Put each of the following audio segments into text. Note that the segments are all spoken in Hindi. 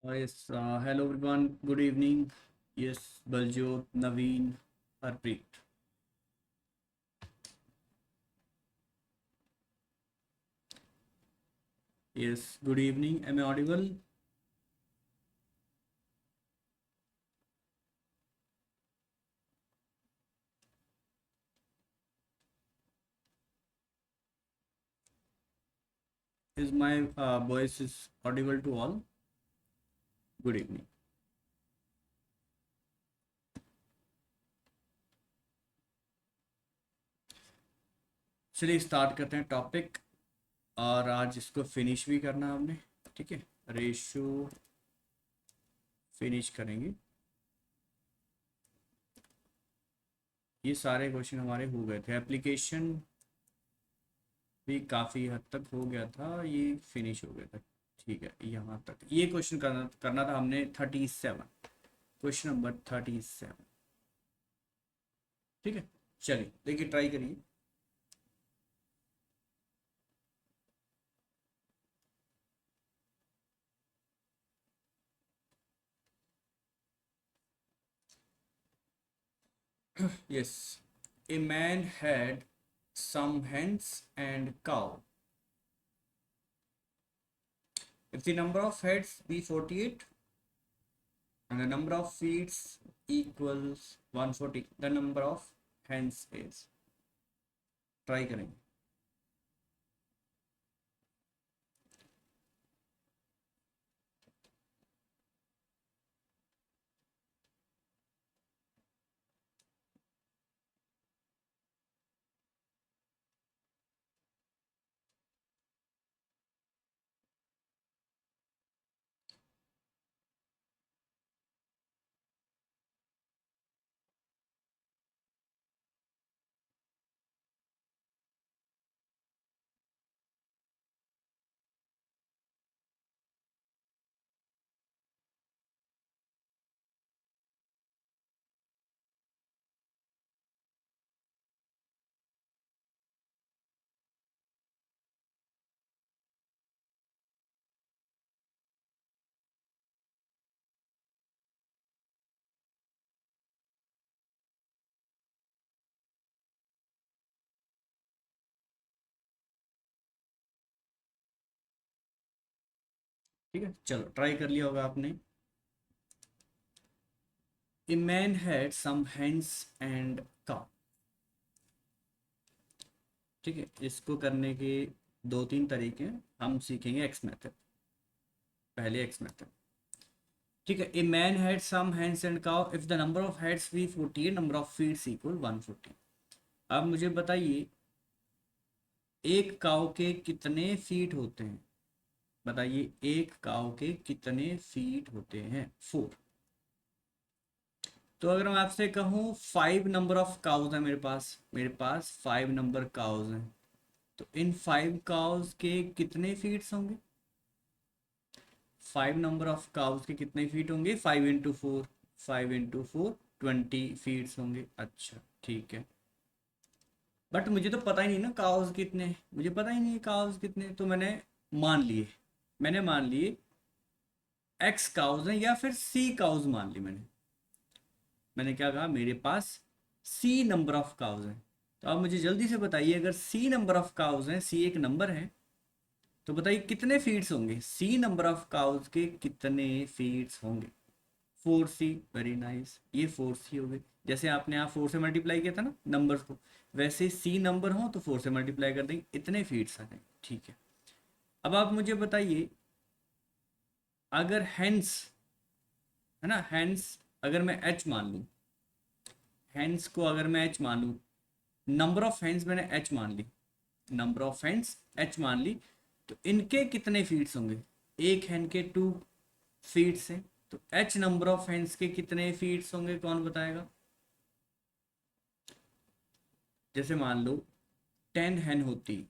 Yes, hello everyone. Good evening. Yes, Baljot, Naveen, Harpreet. Yes, good evening. Am I audible? Is my voice is audible to all? Good evening. चलिए स्टार्ट करते हैं टॉपिक। और आज इसको फिनिश भी करना है हमने। ठीक है, रेशो फिनिश करेंगे। ये सारे क्वेश्चन हमारे हो गए थे। एप्लीकेशन भी काफ़ी हद तक हो गया था, ये फिनिश हो गया था। ठीक है, यहाँ तक ये क्वेश्चन करना करना था हमने 37। Question number 37। ठीक है, चलिए देखिए, ट्राई करिए। Yes, A man had some hens and cow. If the number of heads be 48 and the number of feet equals 140, the number of hens is. Try करेंगे। ठीक है, चलो ट्राई कर लिया होगा आपने। A man had some hens and cow. ठीक है, इसको करने के दो तीन तरीके हैं। हम सीखेंगे एक्स मेथड। पहले एक्स मेथड। ठीक है, a man had some hens and cow if the number of heads be 48, number of feets equal 140। अब मुझे बताइए, एक काऊ के कितने फीट होते हैं? बताइए, एक काऊ के कितने फीट होते हैं? 4। तो अगर मैं आपसे कहूँ 5 नंबर ऑफ काउज है मेरे पास 5 नंबर काउज हैं, तो इन 5 काउज के कितने फीट्स होंगे? 5 नंबर ऑफ काउज के कितने फीट होंगे? 5 इंटू 4। 5 इंटू 4 20 फीट्स होंगे। अच्छा, ठीक है। बट मुझे तो पता ही नहीं ना काउज कितने हैं। मुझे पता ही नहीं है काउज कितने हैं, तो मैंने मान लिए एक्स काउज हैं या फिर सी काउज मान ली मैंने। मैंने क्या कहा, मेरे पास सी नंबर ऑफ काउज हैं। तो आप मुझे जल्दी से बताइए, अगर सी नंबर ऑफ काउज हैं, सी एक नंबर है, तो बताइए कितने फीड्स होंगे? सी नंबर ऑफ काउज के कितने फीड्स होंगे? 4C। वेरी नाइस, ये 4C हो गए। जैसे आपने यहाँ 4 से मल्टीप्लाई किया था ना नंबर्स को, वैसे सी नंबर हो तो 4 से मल्टीप्लाई कर देंगे, इतने फीड्स आ जाएंगे। ठीक है, अब आप मुझे बताइए, अगर हैंस है ना, हैंस अगर मैं एच मान लूँ, हैंस को अगर मैं एच मान लूँ, नंबर ऑफ हैंस मैंने एच मान ली, नंबर ऑफ हैंस एच मान ली, तो इनके कितने फीट्स होंगे? एक हैंड के 2 फीट्स हैं, तो एच नंबर ऑफ हैंस के कितने फीट्स होंगे? कौन बताएगा? जैसे मान लो 10 हैन होती,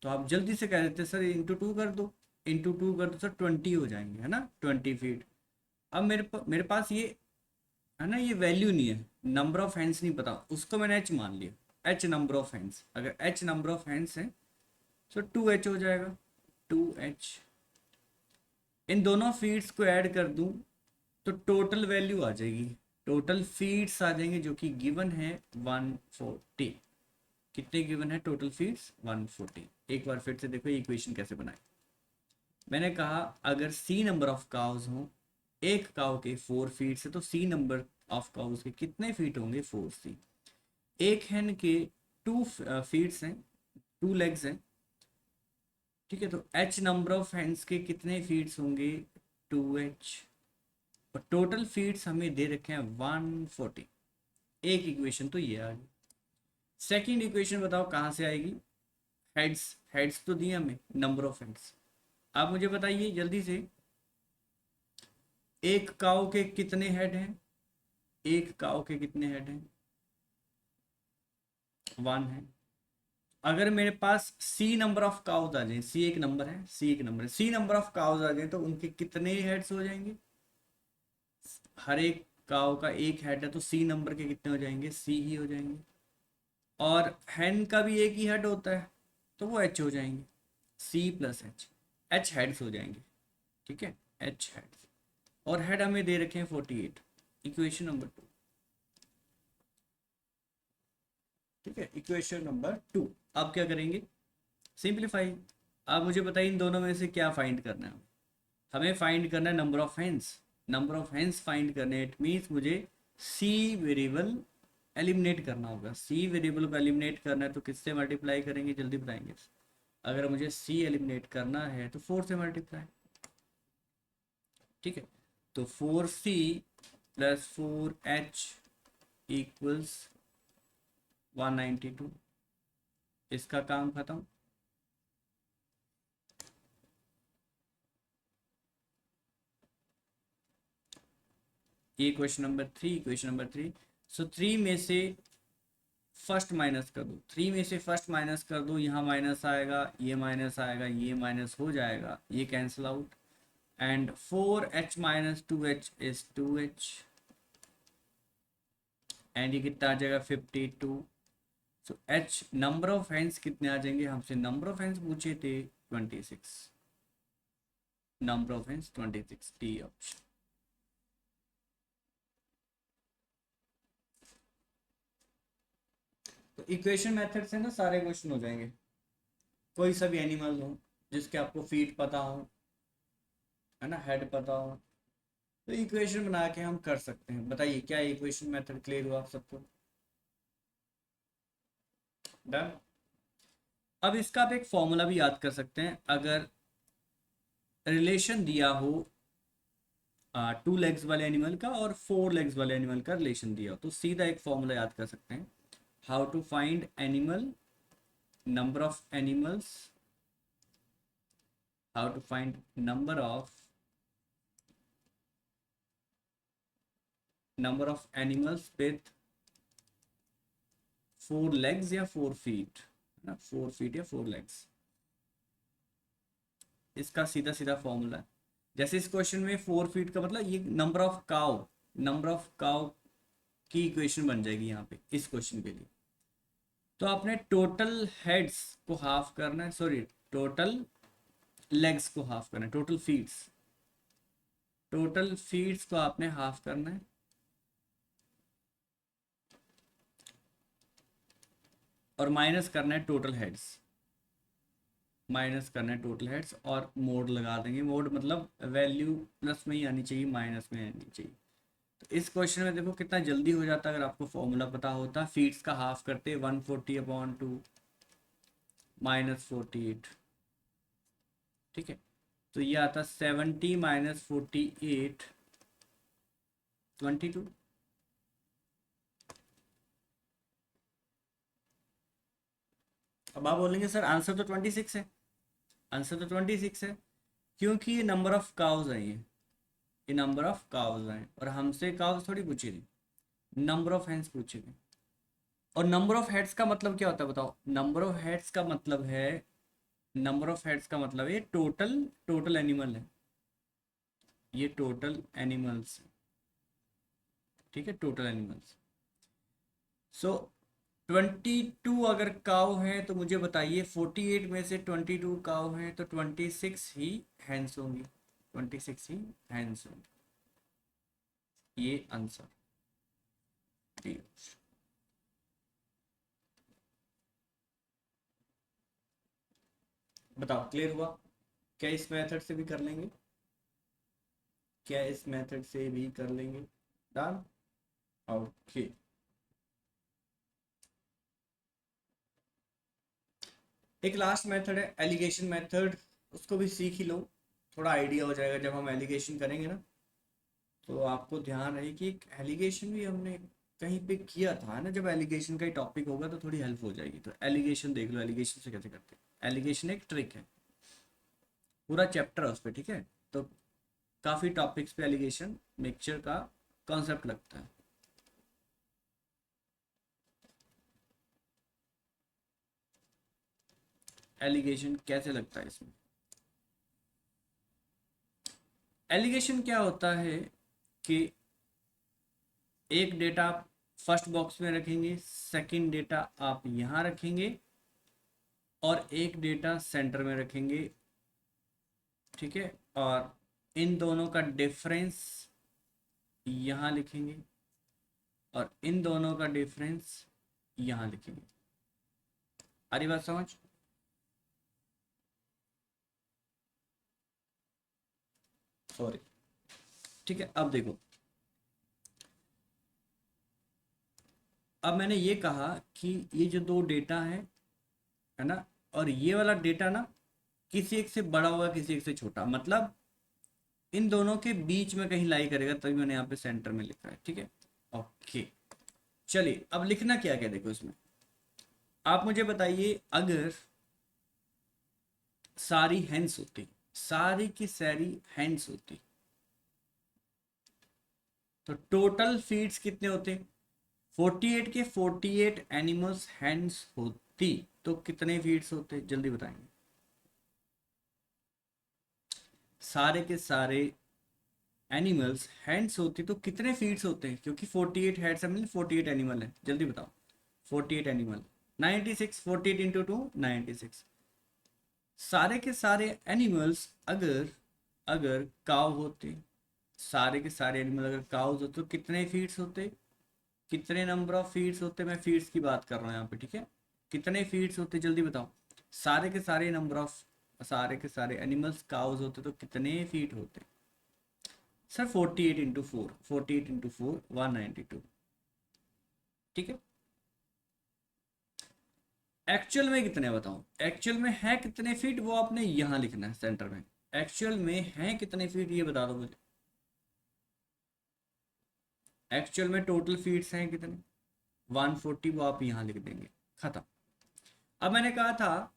तो आप जल्दी से कह देते सर इंटू टू कर दो। इंटू टू कर दो सर, 20 हो जाएंगे, है ना, 20 फीट। अब मेरे पास ये है ना, ये वैल्यू नहीं है, नंबर ऑफ हैंड्स नहीं पता, उसको मैंने एच मान लिया। एच नंबर ऑफ हैंड्स, अगर एच नंबर ऑफ हैंड्स है तो 2H हो जाएगा। 2H इन दोनों फीड्स को ऐड कर दूं तो टोटल वैल्यू आ जाएगी, टोटल फीड्स आ जाएंगे जो कि गिवन है 140। कितने गिवन है टोटल फीड्स? 140। एक बार फिर से देखो इक्वेशन कैसे बनाए। मैंने कहा अगर सी नंबर ऑफ काउज हो, एक काउ के 4 फीड्स है तो सी नंबर ऑफ काउज के कितने फीट होंगे? 4c। एक हैन के 2 फीड्स हैं, 2 लेग्स हैं, ठीक है, तो h नंबर ऑफ हैंड्स के कितने फीड्स होंगे? 2h। और टोटल फीड्स हमें दे रखे हैं 140। एक इक्वेशन तो ये आ गई। सेकंड इक्वेशन बताओ कहाँ से आएगी? हेड्स, हेड्स तो दिए हमें, नंबर ऑफ हेड्स। आप मुझे बताइए जल्दी से, एक काऊ के कितने हेड हैं? एक काऊ के कितने हेड हैं? 1 है। अगर मेरे पास सी नंबर ऑफ काउज आ जाए, सी एक नंबर है, सी एक नंबर है, सी नंबर ऑफ काउज आ जाए तो उनके कितने हेड्स हो जाएंगे? हर एक काऊ का एक हेड है तो सी नंबर के कितने हो जाएंगे? सी ही हो जाएंगे। और हैन का भी एक ही हेड होता है तो वो एच हो जाएंगे, C plus H, H heads हो जाएंगे, ठीक है, एच हेड्स। और हेड हमें दे रखे हैं 48, इक्वेशन नंबर 2, ठीक है, इक्वेशन नंबर 2। अब क्या करेंगे? सिंप्लीफाई। आप मुझे बताइए इन दोनों में से क्या फाइंड करना है? हमें फाइंड करना है number of hands. Number of hands find करने, इट मीन्स मुझे सी वेरिएबल एलिमिनेट करना होगा। सी वेरिएबल को एलिमिनेट करना है तो किससे मल्टीप्लाई करेंगे? जल्दी बताएंगे। अगर मुझे सी एलिमिनेट करना है तो 4 से मल्टीप्लाई, ठीक है, तो 4c प्लस 4h इक्वल्स 192। इसका काम खत्म। ये क्वेश्चन नंबर 3, क्वेश्चन नंबर 3। सो 3 में से फर्स्ट माइनस कर दो, 3 में से फर्स्ट माइनस कर दो, यहाँ माइनस आएगा, ये माइनस आएगा, ये माइनस हो जाएगा, ये cancel out, and 4h minus 2h is 2h, and ये कितना आ जाएगा? 52। सो h नंबर ऑफ हैंड्स कितने आ जाएंगे? हमसे नंबर ऑफ हैंड्स पूछे थे 26, number of hands 26, D option. तो इक्वेशन मेथड से ना सारे क्वेश्चन हो जाएंगे। कोई सा भी एनिमल हो जिसके आपको फीट पता हो, है ना, हेड पता हो, तो इक्वेशन बना के हम कर सकते हैं। बताइए क्या इक्वेशन मेथड क्लियर हुआ आप सबको? डन। अब इसका आप एक फॉर्मूला भी याद कर सकते हैं। अगर रिलेशन दिया हो 2 लेग्स वाले एनिमल का और 4 लेग्स वाले एनिमल का रिलेशन दिया हो तो सीधा एक फॉर्मूला याद कर सकते हैं। How to find animal, number of animals, how to find number of animals with 4 legs या 4 फीट, है ना, 4 फीट या 4 लेग्स। इसका सीधा सीधा फॉर्मूला है। जैसे इस क्वेश्चन में 4 फीट का मतलब ये number of cow, number of cow की इक्वेशन बन जाएगी यहाँ पे इस क्वेश्चन के लिए। तो आपने टोटल हेड्स को हाफ करना है, सॉरी, टोटल लेग्स को हाफ करना है, टोटल फीड्स को आपने हाफ करना है, और माइनस करना है टोटल हेड्स, माइनस करना है टोटल हेड्स, और मोड लगा देंगे। मोड मतलब वैल्यू प्लस में ही आनी चाहिए, माइनस में आनी चाहिए। तो इस क्वेश्चन में देखो कितना जल्दी हो जाता अगर आपको फॉर्मूला पता होता। फीड्स का हाफ करते 140/2 -48, ठीक है, तो ये आता 70 - 48 22। अब आप बोलेंगे सर आंसर तो 26 है, आंसर तो 26 है, क्योंकि ये नंबर ऑफ काउज है, ये नंबर ऑफ काउज हैं, और हमसे काउज थोड़ी पूछी थी, नंबर ऑफ हैंड्स पूछे थे। और नंबर ऑफ हेड्स का मतलब क्या होता है बताओ? नंबर ऑफ हेड्स का मतलब है, नंबर ऑफ हेड्स का मतलब है टोटल, टोटल एनिमल है, ये टोटल एनिमल्स, ठीक है, टोटल एनिमल्स। सो 22 अगर काउ है तो मुझे बताइए 48 में से 22 काउ है तो 26 ही हैंड्स होंगी। 26 ही हैंड्स होंगे, ये आंसर डी। बताओ क्लियर हुआ? क्या इस मेथड से भी कर लेंगे? क्या इस मेथड से भी कर लेंगे? डन। ओके, एक लास्ट मेथड है एलिगेशन मेथड, उसको भी सीख ही लो, थोड़ा आइडिया हो जाएगा जब हम एलिगेशन करेंगे ना। तो आपको ध्यान रहे कि एक एलिगेशन भी हमने कहीं पे किया था ना, जब एलिगेशन का ही टॉपिक होगा तो थोड़ी हेल्प हो जाएगी। तो एलिगेशन देख लो, एलिगेशन से कैसे करते हैं। एलिगेशन एक ट्रिक है, पूरा चैप्टर है उस पर, ठीक है। तो काफ़ी टॉपिक्स पे एलिगेशन मिक्सचर का कॉन्सेप्ट लगता है। एलिगेशन कैसे लगता है इसमें? एलिगेशन क्या होता है कि एक डेटा आप फर्स्ट बॉक्स में रखेंगे, सेकंड डेटा आप यहाँ रखेंगे, और एक डेटा सेंटर में रखेंगे, ठीक है। और इन दोनों का डिफरेंस यहाँ लिखेंगे, और इन दोनों का डिफरेंस यहाँ लिखेंगे। आ रही बात समझ? सॉरी, ठीक है। अब देखो, अब मैंने ये कहा कि ये जो दो डेटा है ना, और ये वाला डेटा ना किसी एक से बड़ा होगा, किसी एक से छोटा, मतलब इन दोनों के बीच में कहीं लाई करेगा, तभी मैंने यहाँ पे सेंटर में लिखा है, ठीक है। ओके, चलिए अब लिखना क्या क्या देखो इसमें। आप मुझे बताइए, अगर सारी हैंड्स होती, सारी की सारी हैंड्स होती, तो टोटल फीड्स कितने होते? 48 के 48 एनिमल्स हैंड्स होती तो कितने फीड्स होते, जल्दी बताएंगे। सारे के सारे एनिमल्स हैंड्स होती तो कितने फीड्स होते हैं, क्योंकि 48 हेड्स है मतलब 48 एनिमल है, जल्दी बताओ। 48 एनिमल, 96, 48 इंटू 2 96। सारे के सारे एनिमल्स अगर अगर काव होते, सारे के सारे एनिमल अगर काउज होते तो कितने फीड्स होते, कितने नंबर ऑफ फीड्स होते? मैं फीड्स की बात कर रहा हूँ यहाँ पे, ठीक है। कितने फीड्स होते जल्दी बताओ। सारे के सारे नंबर ऑफ, सारे के सारे एनिमल्स काउज होते तो कितने फीट होते? सर 48 इंटू 4, 48 इंटू 4 192, ठीक है। एक्चुअल में कितने बताओ, एक्चुअल में है कितने फीट वो आपने यहाँ लिखना है सेंटर में। एक्चुअल में है कितने फीट ये बता दो मुझे। एक्चुअल में टोटल फीट्स हैं कितने? 140, वो आप यहाँ लिख देंगे, खत्म। अब मैंने कहा था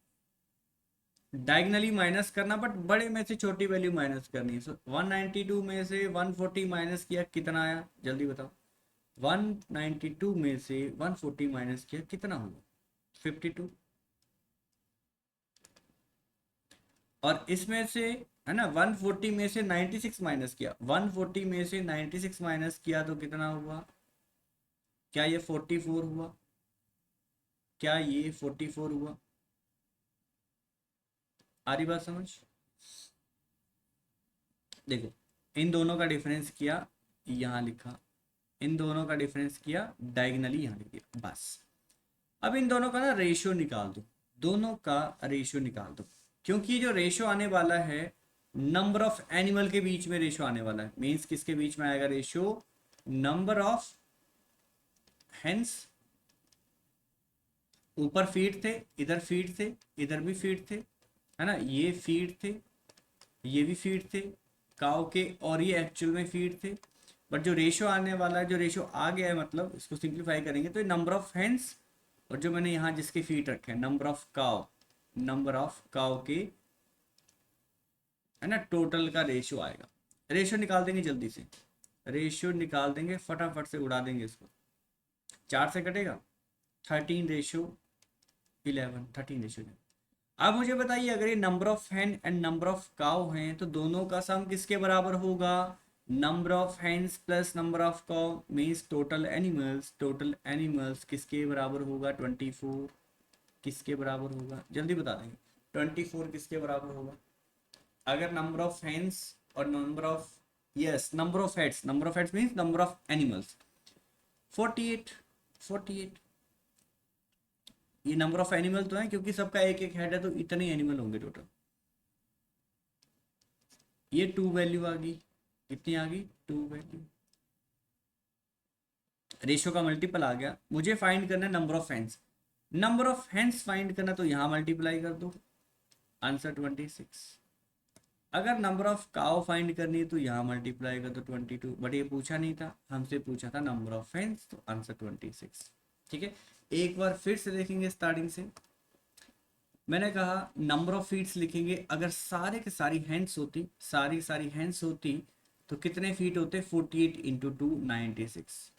डायगनली माइनस करना, बट बड़े में से छोटी वैल्यू माइनस करनी है। सो 192 में से 140 माइनस किया, कितना आया जल्दी बताओ। 192 में से 140 माइनस किया, कितना होगा? 52। और इसमें से है ना 140 में से 96 माइनस किया, 140 में से 96 माइनस किया तो कितना हुआ? क्या ये 44 हुआ? क्या ये 44 हुआ? आ रही बात समझ? देखो, इन दोनों का डिफरेंस किया, यहाँ लिखा, इन दोनों का डिफरेंस किया, डायगनली यहाँ लिख दिया, बस। अब इन दोनों का ना रेशियो निकाल दो, दोनों का रेशियो निकाल दो, क्योंकि जो रेशियो आने वाला है नंबर ऑफ एनिमल के बीच में रेशियो आने वाला है। मीन्स किसके बीच में आएगा रेशियो? नंबर ऑफ हेंस, ऊपर फीट थे, इधर फीट थे, इधर भी फीट थे, है ना, ये फीट थे, ये भी फीट थे काउ के, और ये एक्चुअल में फीट थे। बट जो रेशियो आने वाला है, जो रेशियो आ गया है, मतलब इसको सिंप्लीफाई करेंगे तो नंबर ऑफ हेंस, और जो मैंने यहाँ जिसके फीट रखे हैं number of cow, number of cow के, है ना, टोटल का रेशियो आएगा। रेशियो निकाल देंगे जल्दी से, रेशियो निकाल देंगे, फटाफट से उड़ा देंगे इसको। 4 से कटेगा, 13:11, 13:11। अब मुझे बताइए, अगर ये number of hen and number of cow हैं तो दोनों का सम किसके बराबर होगा? Number of hens plus number of cow means total animals, total animals किसके बराबर होगा? 24 किसके बराबर होगा? जल्दी बता देंगे, 24 किसके बराबर होगा? अगर नंबर ऑफ हैंस और number of, yes, number of heads means number of animals 48। 48 ये नंबर ऑफ एनिमल तो है क्योंकि सबका एक एक हेड है तो इतने एनिमल होंगे टोटल। ये 2 वैल्यू आ गई, कितनी आ गई 2 वैल्यू। रेशियो का मल्टीपल आ गया, मुझे फाइंड करना है number of hands. Number of hands find करना तो यहाँ मल्टीप्लाई कर दो, आंसर 26। अगर नंबर ऑफ काउ फाइंड करनी है तो यहाँ मल्टीप्लाई कर दो 22, बट ये पूछा नहीं था हमसे, पूछा था नंबर ऑफ हैंड्स, तो आंसर 26। ठीक है, एक बार फिर से देखेंगे स्टार्टिंग से। मैंने कहा नंबर ऑफ फीट्स लिखेंगे, अगर सारे के सारी हैंड्स होती, सारी सारी हैंड्स होती तो कितने फीट होते, 48 इंटू 2 96।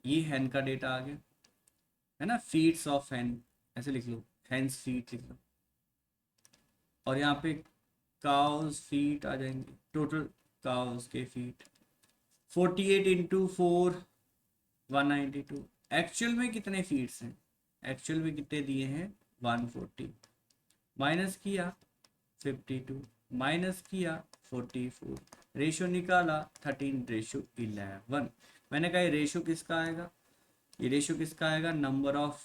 ये हैंड का डेटा आ गया है ना, फीट्स ऑफ हैंड ऐसे लिख लो, हैंड्स फीट लिख लो, और यहाँ पे काउस फीट आ जाएंगे, टोटल काउस के फीट 48 इंटू 4 192। एक्चुअल में कितने फीट्स हैं, एक्चुअल में कितने दिए हैं 140, माइनस किया 52, माइनस किया 44, रेशो निकाला 13:11। मैंने कहा ये रेशो किसका आएगा, ये रेशो किसका आएगा, नंबर ऑफ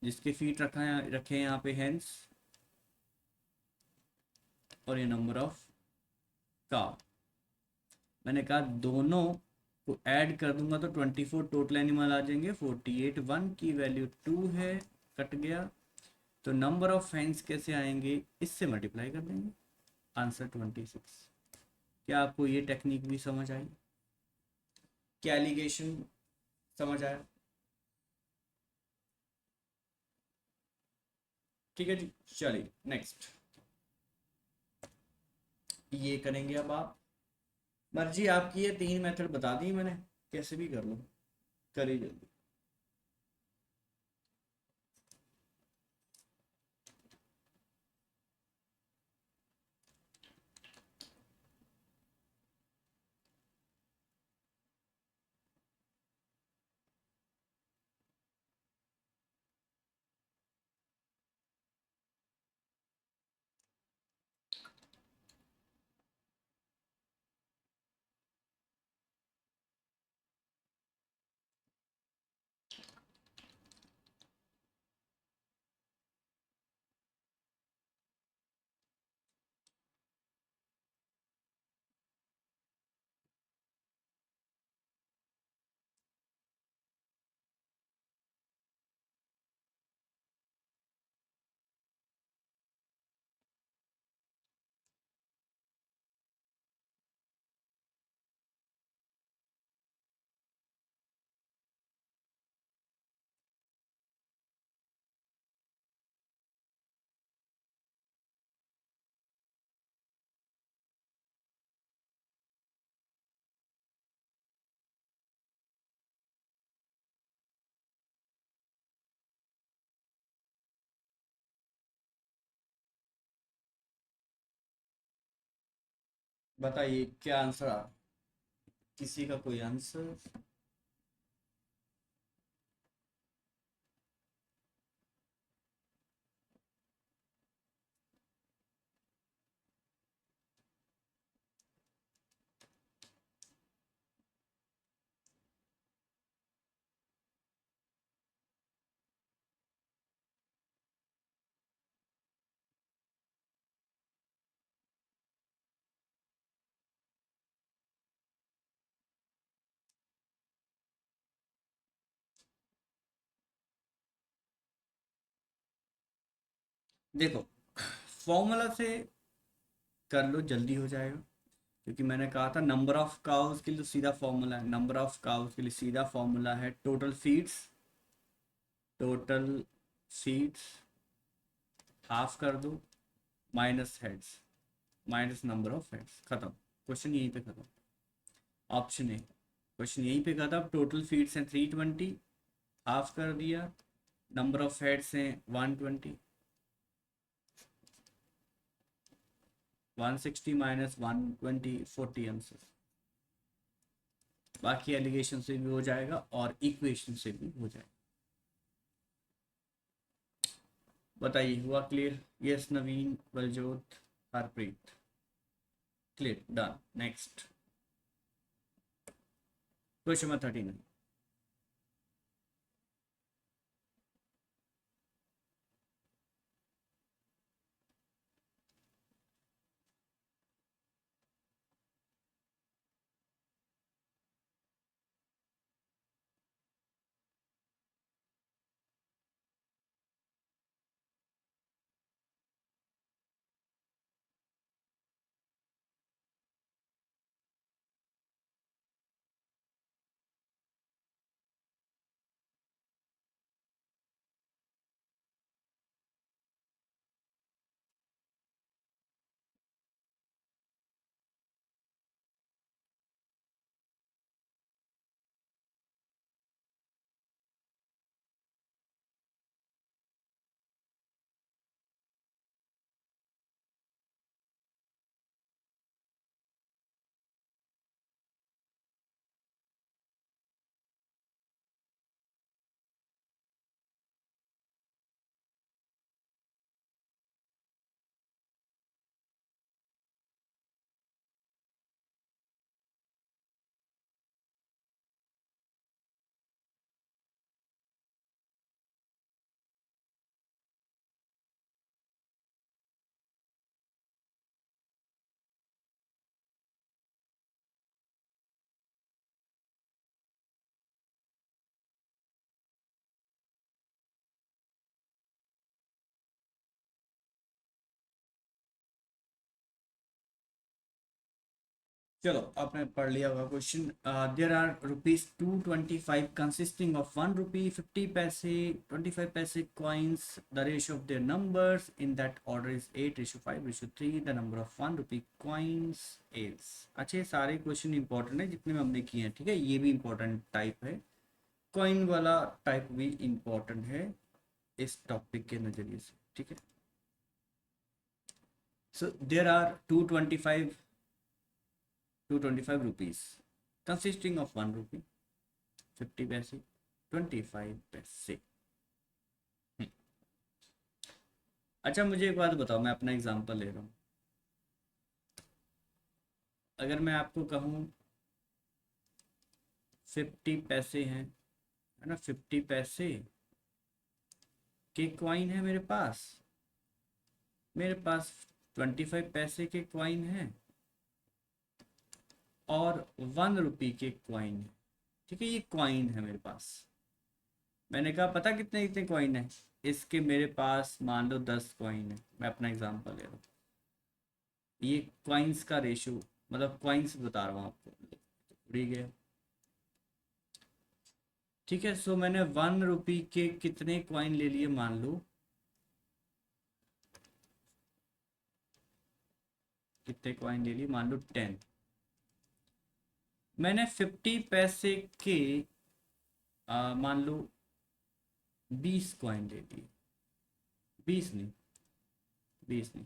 जिसके फीट रखा है, रखे हैं यहाँ पे हैंड्स, और ये नंबर ऑफ काउ। मैंने कहा दोनों को ऐड कर दूंगा तो 24 टोटल एनिमल आ जाएंगे, 48 1 की वैल्यू 2 है, कट गया, तो नंबर ऑफ हैंड्स कैसे आएंगे, इससे मल्टीप्लाई कर देंगे, आंसर 26। क्या आपको ये टेक्निक भी समझ आई, क्या एलिगेशन समझ आया? ठीक है जी, चलिए नेक्स्ट ये करेंगे। अब आप मर्जी आपकी है, 3 मेथड बता दी मैंने, कैसे भी कर लो, करिए जल्दी। बताइए क्या आंसर आ, किसी का कोई आंसर? देखो फॉर्मूला से कर लो, जल्दी हो जाएगा, क्योंकि मैंने कहा था नंबर ऑफ काउस के लिए सीधा फॉर्मूला है, नंबर ऑफ काउस के लिए सीधा फॉर्मूला है total feeds, total feeds half कर दो, minus heads, minus number of heads, खत्म, क्वेश्चन यहीं पे खत्म। ऑप्शन ए, क्वेश्चन यहीं पे खत्म, टोटल फीड्स हैं 320, हाफ कर दिया, नंबर ऑफ हेड्स हैं 120, 160 माइनस 120 40 आंसर। बाकी एलिगेशन से भी हो जाएगा और इक्वेशन से भी हो जाएगा। बताइए हुआ clear? Yes Naveen, Baljot, Harpreet, clear, done. Next question number 13। चलो आपने पढ़ लिया होगा question. There are ₹225 consisting of 1 rupee 50 पैसे 25 पैसे coins. The ratio of their numbers in that order is 8:5:3। The number of 1 rupee coins is. अच्छा, ये सारे क्वेश्चन इंपॉर्टेंट है जितने में हमने किए हैं, ठीक है। ये भी इंपॉर्टेंट टाइप है, कॉइन वाला टाइप भी इंपॉर्टेंट है इस टॉपिक के नज़रिए से, ठीक है। So there are 225 rupees consisting of 1 rupee 50 पैसे 25 पैसे। अच्छा, मुझे एक बात बताओ, मैं अपना एग्जांपल ले रहा हूँ। अगर मैं आपको कहूँ 50 पैसे हैं, है ना, 50 पैसे के कॉइन है मेरे पास, 25 पैसे के कॉइन है और 1 रुपी के कॉइन है, ठीक है। ये कॉइन है मेरे पास। मैंने कहा पता कितने कितने कॉइन है इसके, मेरे पास मान लो 10 कॉइन है। मैं अपना एग्जांपल ले रहा हूँ। ये कॉइन्स का रेशो, मतलब कॉइन्स बता रहा हूँ आपको, ठीक है। ठीक है, सो मैंने 1 रुपी के कितने कॉइन ले लिए, मान लो कितने कॉइन ले लिए, मान लो 10। मैंने 50 पैसे के मान लो 20 कॉइन ले लिए। 20 नहीं,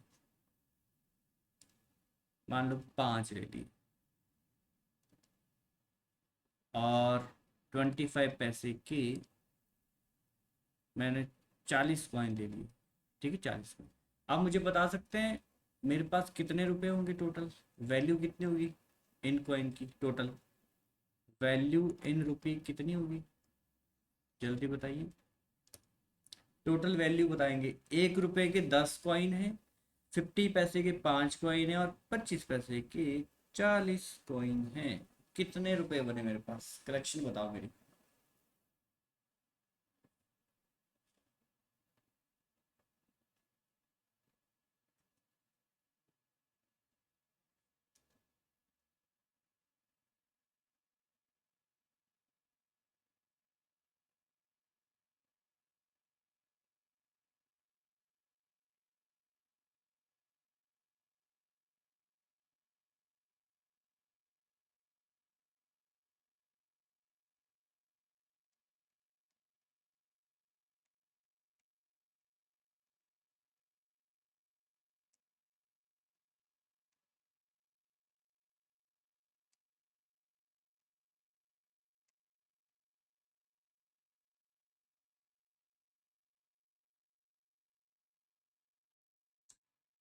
मान लो 5 ले लिए। और 25 पैसे के मैंने 40 कॉइन ले लिए, ठीक है, 40 कॉइन। आप मुझे बता सकते हैं मेरे पास कितने रुपए होंगे टोटल, वैल्यू कितनी होगी इन कॉइन की, टोटल वैल्यू इन रुपी कितनी होगी, जल्दी बताइए। टोटल वैल्यू बताएंगे। 1 रुपए के 10 कॉइन है, 50 पैसे के 5 कॉइन है और 25 पैसे के 40 कॉइन है। कितने रुपए बने मेरे पास, कलेक्शन बताओ मेरी।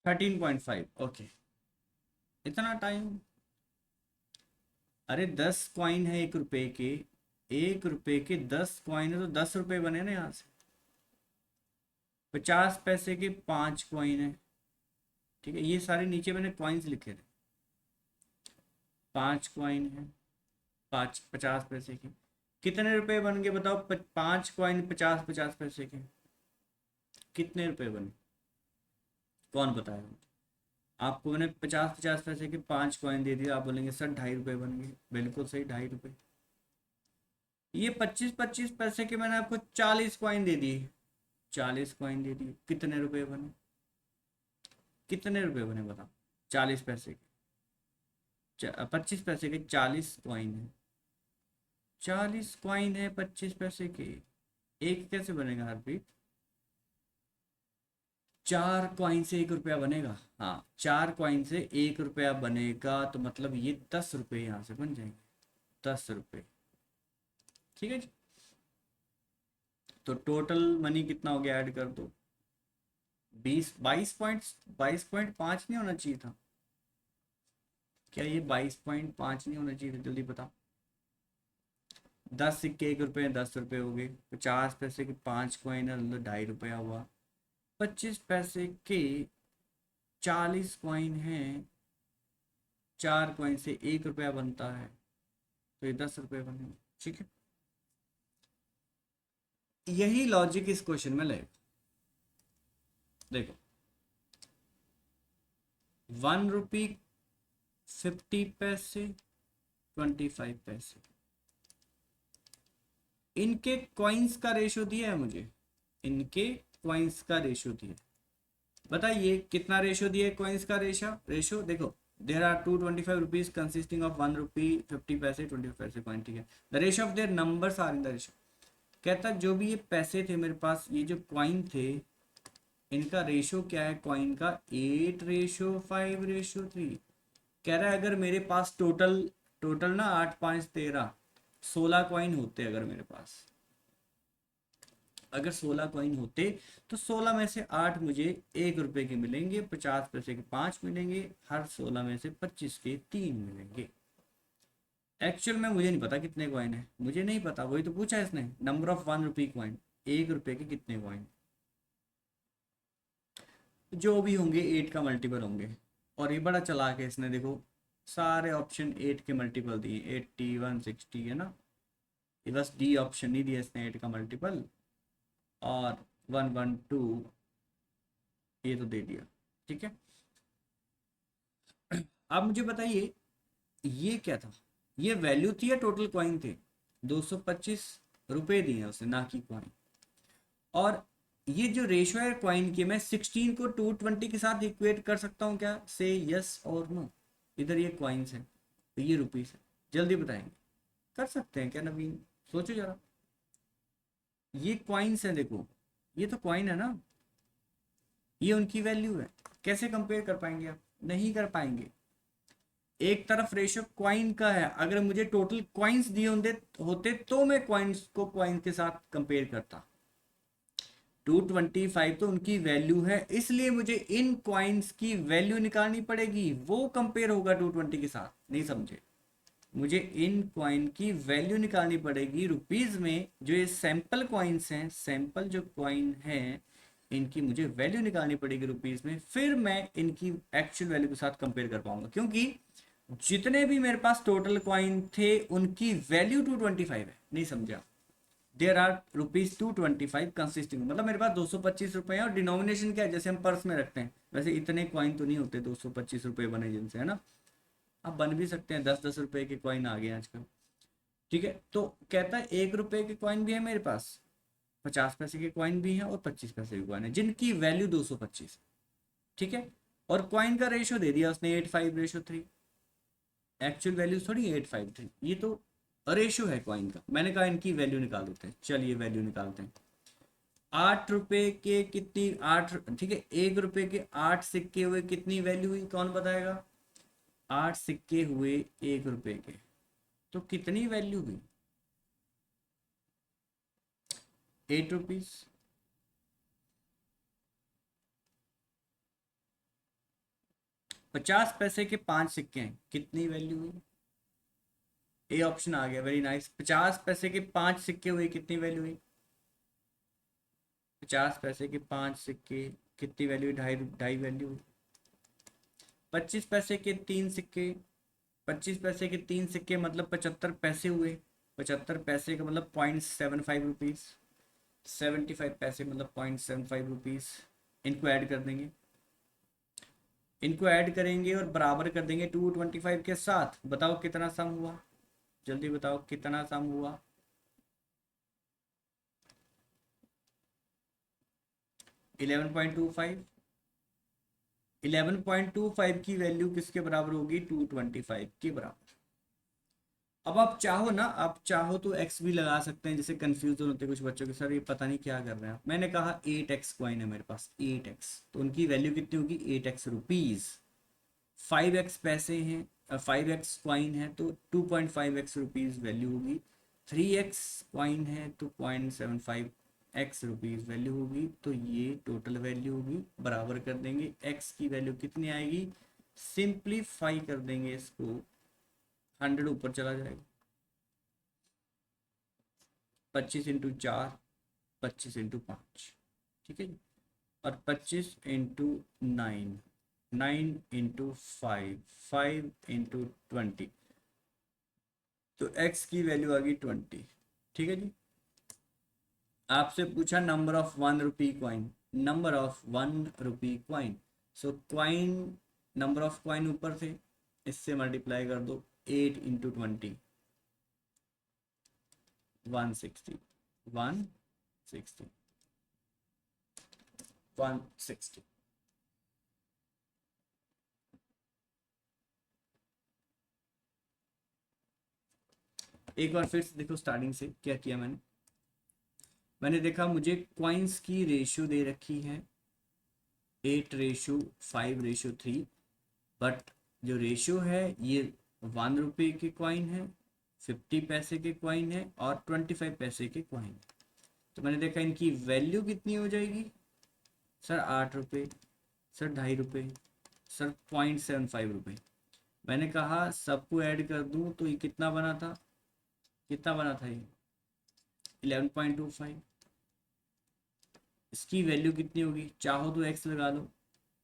13.5, ओके। इतना टाइम? अरे 10 कॉइन है 1 रुपए के, 1 रुपए के 10 कॉइन है तो 10 रुपए बने ना यहाँ से। 50 पैसे के 5 कॉइन है, ठीक है, ये सारे नीचे मैंने कॉइन्स लिखे थे। 5 कॉइन है, 50 पैसे के, कितने रुपए बन गए बताओ? 5 कॉइन 50 50 पैसे के, कितने रुपए बने? कौन बताएगा? आपको मैंने 50 50 पैसे के 5 कॉइन दे दिया, आप बोलेंगे सर 2.5 रुपए बन गए। बिल्कुल सही, 2.5 रुपए। ये 25 25 पैसे के मैंने आपको 40 कॉइन दे दिए, 40 कॉइन दे दिए, कितने रुपए बने? कितने रुपए बने बताओ? 40 पैसे के 25 पैसे के 40 कॉइन है, 40 कॉइन है 25 पैसे के, एक कैसे बनेगा हरप्रीत? 4 कॉइन से 1 रुपया बनेगा। हाँ, 4 कॉइन से 1 रुपया बनेगा, तो मतलब ये 10 रुपये यहाँ से बन जाएंगे, 10 रुपये। ठीक है जी। तो टोटल मनी कितना हो गया, ऐड कर दो। 22.5 नहीं होना चाहिए था क्या? ये 22.5 नहीं होना चाहिए था? जल्दी बताओ। 10 सिक्के 1 रुपये, 10 रुपये हो गए। 50 पैसे के 5 कॉइन है, मतलब 2.5 रुपया हुआ। 25 पैसे के 40 कॉइन है, 4 कॉइन से 1 रुपया बनता है, तो ये 10 रुपये बने। ठीक है, यही लॉजिक इस क्वेश्चन में लगेगा। देखो, 1 रुपी 50 पैसे, 25 पैसे, इनके कॉइन्स का रेशो दिया है मुझे, इनके कॉइन्स का रेशो दिया है। बताइए कितना रेशो दिया है कॉइन्स का? रेशो देखो, there are 225 rupees consisting of 1 rupee 50 पैसे 25 पैसे कॉइन। ठीक है, the ratio of their numbers are in the ratio. कहता जो भी ये पैसे थे मेरे पास, ये जो कॉइन थे, इनका रेशो क्या है कॉइन का? 8:5:3। कह रहा है अगर मेरे पास टोटल, टोटल ना 8 5 13 16 कॉइन होते, अगर मेरे पास, अगर 16 कॉइन होते, तो 16 में से 8 मुझे 1 रुपए के मिलेंगे, 50 पैसे के 5 मिलेंगे, हर 16 में से 25 के 3 मिलेंगे। एक्चुअल में मुझे नहीं पता कितने कॉइन है, मुझे नहीं पता, वही तो पूछा है इसने, नंबर ऑफ 1 रुपी कॉइन, 1 रुपए के कितने कॉइन। जो भी होंगे 8 का मल्टीपल होंगे। और ये बड़ा चालाक है इसने, देखो सारे ऑप्शन 8 के मल्टीपल दिए, 80 160 है ना। ये बस डी ऑप्शन नहीं दिया इसने 8 का मल्टीपल, और 112 ये तो दे दिया। ठीक है, आप मुझे बताइए ये क्या था? ये वैल्यू थी या टोटल कॉइन थे? 225 रुपए दिए उसने, ना कि कॉइन। और ये जो रेशो है कॉइन की, मैं 16 को 220 के साथ इक्वेट कर सकता हूँ क्या? से यस और नो। इधर ये कॉइन्स है, तो ये रुपीस है। जल्दी बताएंगे, कर सकते हैं क्या नवीन? सोचो जरा, ये कॉइन्स है, देखो ये तो कॉइन है ना, ये उनकी वैल्यू है। कैसे कंपेयर कर पाएंगे आप? नहीं कर पाएंगे। एक तरफ रेशियो क्वाइन का है, अगर मुझे टोटल क्वाइंस दिए होते तो मैं क्वाइंस को क्वाइन के साथ कंपेयर करता। 225 तो उनकी वैल्यू है, इसलिए मुझे इन क्वाइंस की वैल्यू निकालनी पड़ेगी, वो कंपेयर होगा 220 के साथ। नहीं समझे? मुझे इन क्वाइन की वैल्यू निकालनी पड़ेगी रुपीज में। जो ये सैंपल क्वाइंस हैं, सैंपल जो क्वाइन है, इनकी मुझे वैल्यू निकालनी पड़ेगी रुपीज में, फिर मैं इनकी एक्चुअल वैल्यू के साथ कंपेयर कर पाऊंगा। क्योंकि जितने भी मेरे पास टोटल कॉइन थे, उनकी वैल्यू 225 है। नहीं समझा? देर आर रुपीज 225 कंसिस्टिंग, मतलब मेरे पास 225 रुपए है, और डिनोमिनेशन क्या है, जैसे हम पर्स में रखते हैं, वैसे इतने कॉइन तो नहीं होते 225 रुपए बने जिनसे, है ना। अब बन भी सकते हैं, 10 10 रुपए के कॉइन आ गए आजकल। ठीक है, तो कहता है 1 रुपए के कॉइन भी है मेरे पास, 50 पैसे के कॉइन भी हैं, और 25 पैसे के कॉइन है, जिनकी वैल्यू 225। ठीक है, और कॉइन का रेशो दे दिया उसने 8:5:3। एक्चुअल वैल्यू थोड़ी 8:5:3, ये तो रेशो है कॉइन का। मैंने कहा इनकी वैल्यू निकाल देते हैं, चलिए वैल्यू निकालते हैं। 8 रुपए के कितनी, 8, ठीक है, 1 रुपए के 8 सिक्के हुए, कितनी वैल्यू हुई कौन बताएगा? 8 सिक्के हुए 1 रुपए के, तो कितनी वैल्यू हुई? 8 रुपीज। 50 पैसे के 5 सिक्के हैं, कितनी वैल्यू हुई? ए ऑप्शन आ गया, वेरी नाइस। 50 पैसे के 5 सिक्के हुए, कितनी वैल्यू हुई? 50 पैसे के 5 सिक्के, कितनी वैल्यू हुई? ढाई, ढाई वैल्यू हुई। 25 पैसे के 3 सिक्के, 25 पैसे के 3 सिक्के मतलब 75 पैसे हुए। 75 पैसे का मतलब 0.75 रुपीज़। 75 पैसे मतलब 0.75 रुपीज़। इनको ऐड कर देंगे, इनको ऐड करेंगे और बराबर कर देंगे 225 के साथ। बताओ कितना सम हुआ, जल्दी बताओ कितना सम हुआ? 11.25। 11.25 की वैल्यू किसके बराबर होगी? 225 के बराबर। अब आप चाहो ना, आप चाहो तो एक्स भी लगा सकते हैं, जैसे कंफ्यूजन होते हैं कुछ बच्चों के, सर ये पता नहीं क्या कर रहे हैं। मैंने कहा 8x कॉइन है मेरे पास, 8x, तो उनकी वैल्यू कितनी होगी? 8x rupees. 5x पैसे हैं, 5x कॉइन है तो 2.5x रुपीज़ वैल्यू होगी। 3x कॉइन है तो 0.75x रुपीज़ वैल्यू होगी। तो ये टोटल वैल्यू होगी, बराबर कर देंगे। x की वैल्यू कितनी आएगी? सिंप्लीफाई कर देंगे इसको, 100 ऊपर चला जाएगा। 25 × 4, 25 × 5, ठीक है जी। और 25 × 9, 9 × 5, 5 × 20, तो x की वैल्यू आ गई 20। ठीक है जी। आपसे पूछा number of 1 rupee coin, number of 1 rupee coin. So coin, number of coin ऊपर थे, इससे मल्टीप्लाई कर दो। 8 × 20, 160, 160, 160। एक बार फिर से देखो, स्टार्टिंग से क्या किया मैंने। मैंने देखा मुझे कॉइन्स की रेशियो दे रखी है 8:5:3, बट जो रेशियो है ये 1 रुपये के कॉइन है, 50 पैसे के कॉइन है और 25 पैसे के कॉइन। तो मैंने देखा इनकी वैल्यू कितनी हो जाएगी? सर 8 रुपये, सर 2.5 रुपये, सर 0.75 रुपये। मैंने कहा सबको ऐड कर दूं तो ये कितना बना था? कितना बना था ये? 11.25। इसकी वैल्यू कितनी होगी? चाहो तो एक्स लगा लो,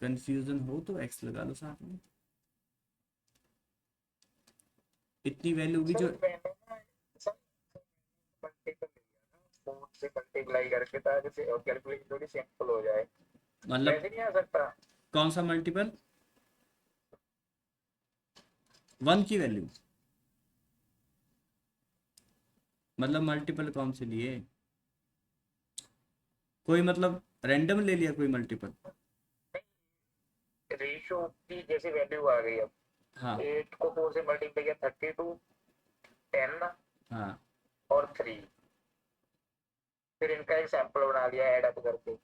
कंफ्यूजन हो तो एक्स लगा लो साथ में। इतनी वैल्यू होगी सर जो, मैंने ना सर मल्टीपल लिया ना, 4 से मल्टीप्लाई करके, ताकि कैलकुलेशन थोड़ी सिंपल हो जाए। मतलब वैसे नहीं आ सकता? कौन सा मल्टीपल? 1 की वैल्यू, मतलब मल्टीपल कौन से लिए? कोई मतलब रैंडम ले लिया कोई मल्टीपल? रेशियो की जैसी वैल्यू आ गई अब, हाँ 8 को 4 से मल्टीप्लाई किया, 32, 10 हाँ। और 3। फिर इनका एक सैंपल बना लिया ऐड अप करके।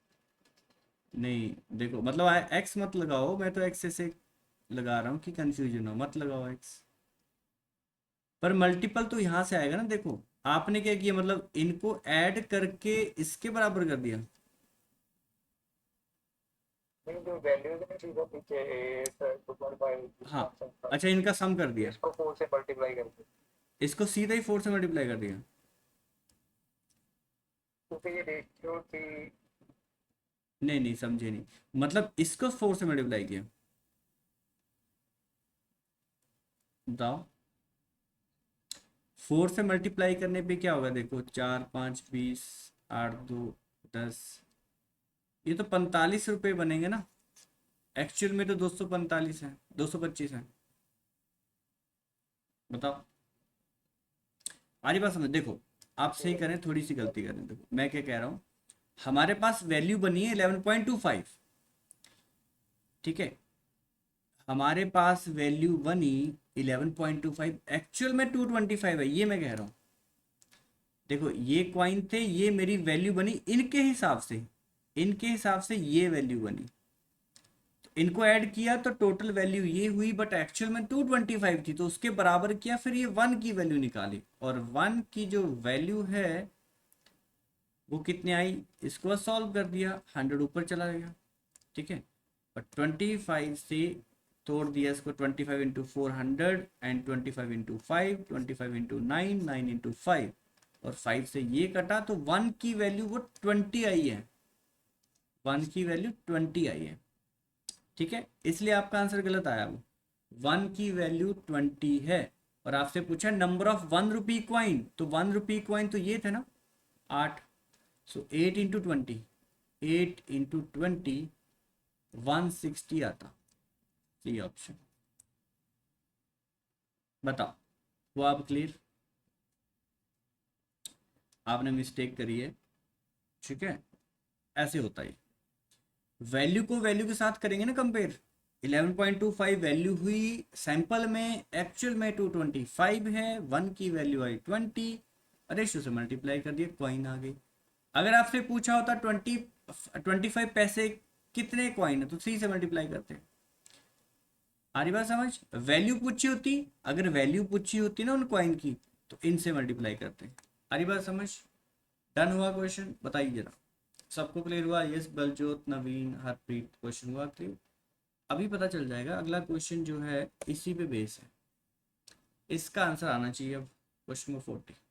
नहीं देखो, मतलब एक्स मत लगाओ, मैं तो एक्स से लगा रहा हूँ कि कंफ्यूजन हो, मत लगाओ एक्स। पर मल्टीपल तो यहाँ से आएगा ना। देखो आपने क्या किया, मतलब इनको ऐड करके इसके बराबर कर दिया। नहीं, जो वैल्यूज नहीं थी वो पीछे 8, 2.5, हाँ, 1.75, अच्छा इनका सम कर दिया, इसको 4 से मल्टीप्लाई करके। इसको सीधा ही 4 से मल्टीप्लाई कर दिया। क्योंकि ये रेशियो थी। नहीं नहीं, समझे नहीं। मतलब इसको 4 से मल्टीप्लाई किया, बताओ। 4 से मल्टीप्लाई करने पे क्या होगा? देखो 4 5 20, 8 2 10, ये तो 45 रुपये बनेंगे ना। एक्चुअल में तो 245 है, 225 है। बताओ, हमारी बात समझ। देखो आप सही करें, थोड़ी सी गलती करें। देखो मैं क्या कह रहा हूँ, हमारे पास वैल्यू बनी है 11.25, ठीक है। हमारे पास वैल्यू बनी 11.25, एक्चुअल में 225 है, ये मैं कह रहा हूँ। देखो ये क्वाइन थे, ये मेरी वैल्यू बनी इनके हिसाब से, इनके हिसाब से ये वैल्यू बनी। तो इनको ऐड किया तो टोटल वैल्यू ये हुई, बट एक्चुअल में 225 थी, तो उसके बराबर किया, फिर ये 1 की वैल्यू निकाली, और 1 की जो वैल्यू है वो कितने आई, इसको सॉल्व कर दिया, 100 ऊपर चला गया, ठीक है। और 25 से तोड़ दिया इसको 25 into 400 and 25 into 5, 25 into 9, 9 into 5 और 5 से ये कटा तो 1 की वैल्यू वो 20 आई है, 1 की वैल्यू 20 आई है। ठीक है, इसलिए आपका आंसर गलत आया, वो 1 की वैल्यू 20 है। और आपसे पूछा नंबर ऑफ 1 रुपी क्वाइन, तो 1 रुपी क्वाइन तो ये थे ना 8, सो 8 इंटू 20, 8 इंटू 20 160 आता, सी ऑप्शन। बताओ, वो आप क्लियर? आपने मिस्टेक करी है, ठीक है, ऐसे होता है। वैल्यू को वैल्यू के साथ करेंगे ना कंपेयर, 11.25 वैल्यू हुई सैंपल में, एक्चुअल में 225 है, 1 की वैल्यू आई 20, रेशियो से मल्टीप्लाई कर दिया, कॉइन आ गई। अगर आपसे पूछा होता 25 पैसे कितने कॉइन है, तो 3 से मल्टीप्लाई करते। आ रही बात समझ? वैल्यू पूछी होती, अगर वैल्यू पूछी होती ना उन कॉइन की, तो इनसे मल्टीप्लाई करते। आ रही बात समझ? डन हुआ क्वेश्चन? बताइए जरा, सबको क्लियर हुआ? यस, बलजोत, नवीन, हरप्रीत, क्वेश्चन हुआ क्लियर? अभी पता चल जाएगा, अगला क्वेश्चन जो है इसी पे बेस है, इसका आंसर आना चाहिए अब, क्वेश्चन नंबर 40।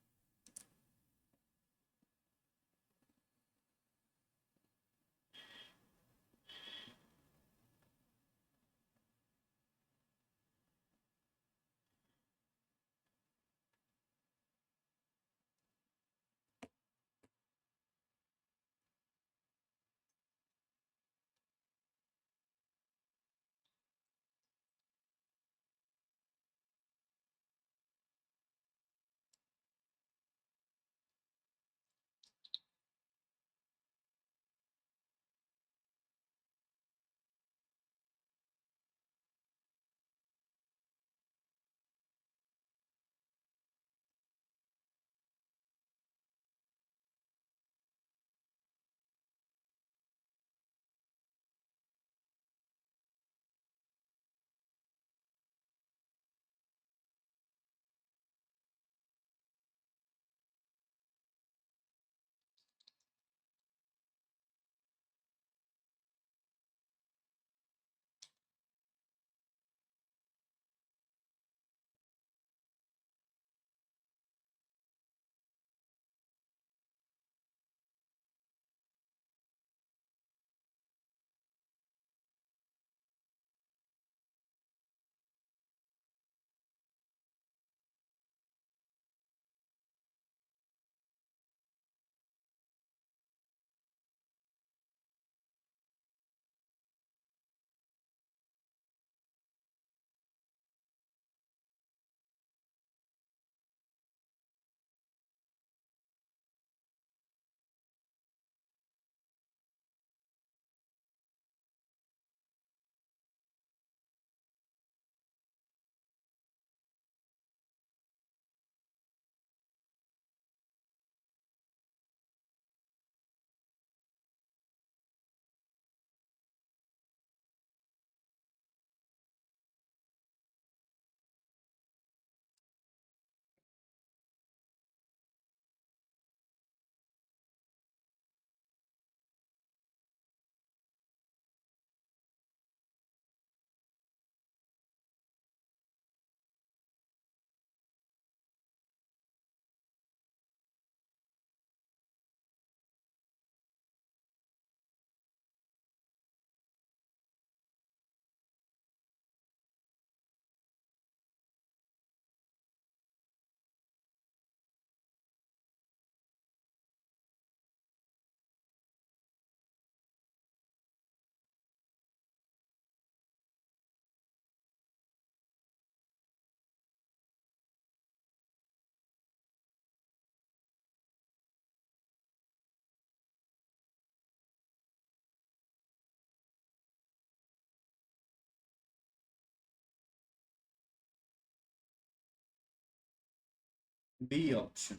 B option.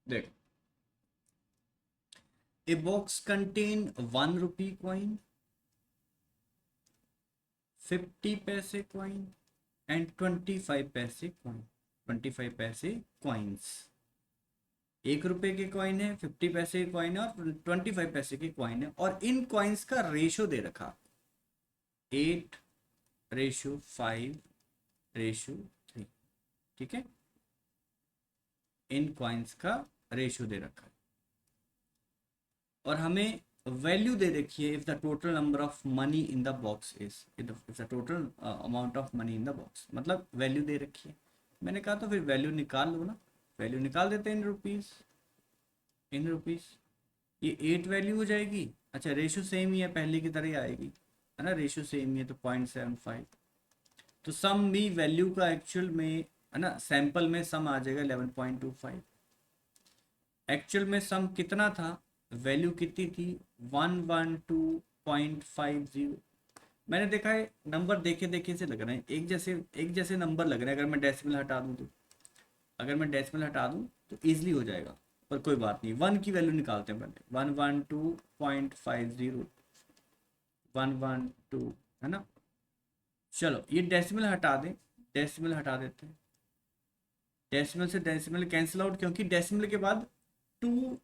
देखो, a box contain 1 rupee coin, 50 पैसे coin and 25 पैसे coin, 25 पैसे coins। 1 रुपए के कॉइन है, 50 पैसे के कॉइन है और 25 पैसे के कॉइन है, और इन कॉइन्स का रेशो दे रखा 8 5:3, ठीक है, इन कॉइन्स का रेशियो दे रखा है और हमें वैल्यू दे रखी है if the total number of money in the box is, if the total amount of money in the box, मतलब वैल्यू दे रखी है। मैंने कहा तो फिर वैल्यू निकाल लो ना, वैल्यू निकाल देते हैं इन रुपीस, इन रुपीस। ये 8 वैल्यू हो जाएगी। अच्छा रेशियो सेम ही है, पहले की तरह ही आएगी, है ना, रेशियो सेम ही है तो 0.75। तो सम भी वैल्यू का एक्चुअल में, है ना, सैंपल में सम आ जाएगा 11.25। एक्चुअल में सम कितना था, वैल्यू कितनी थी, 112.50। मैंने देखा है नंबर देखे देखे से लग रहे हैं एक जैसे नंबर लग रहे हैं। अगर मैं डेसिमल हटा दूं तो, अगर मैं डेसिमल हटा दूं तो ईजिली हो जाएगा, पर कोई बात नहीं, वन की वैल्यू निकालते हैं पहले। 112.50, 112, है ना। चलो ये डेसिमल हटा दें, डेसिमल हटा देते हैं। डेसिमल से डेसिमल कैंसिल आउट, क्योंकि डेसिमल के बाद टू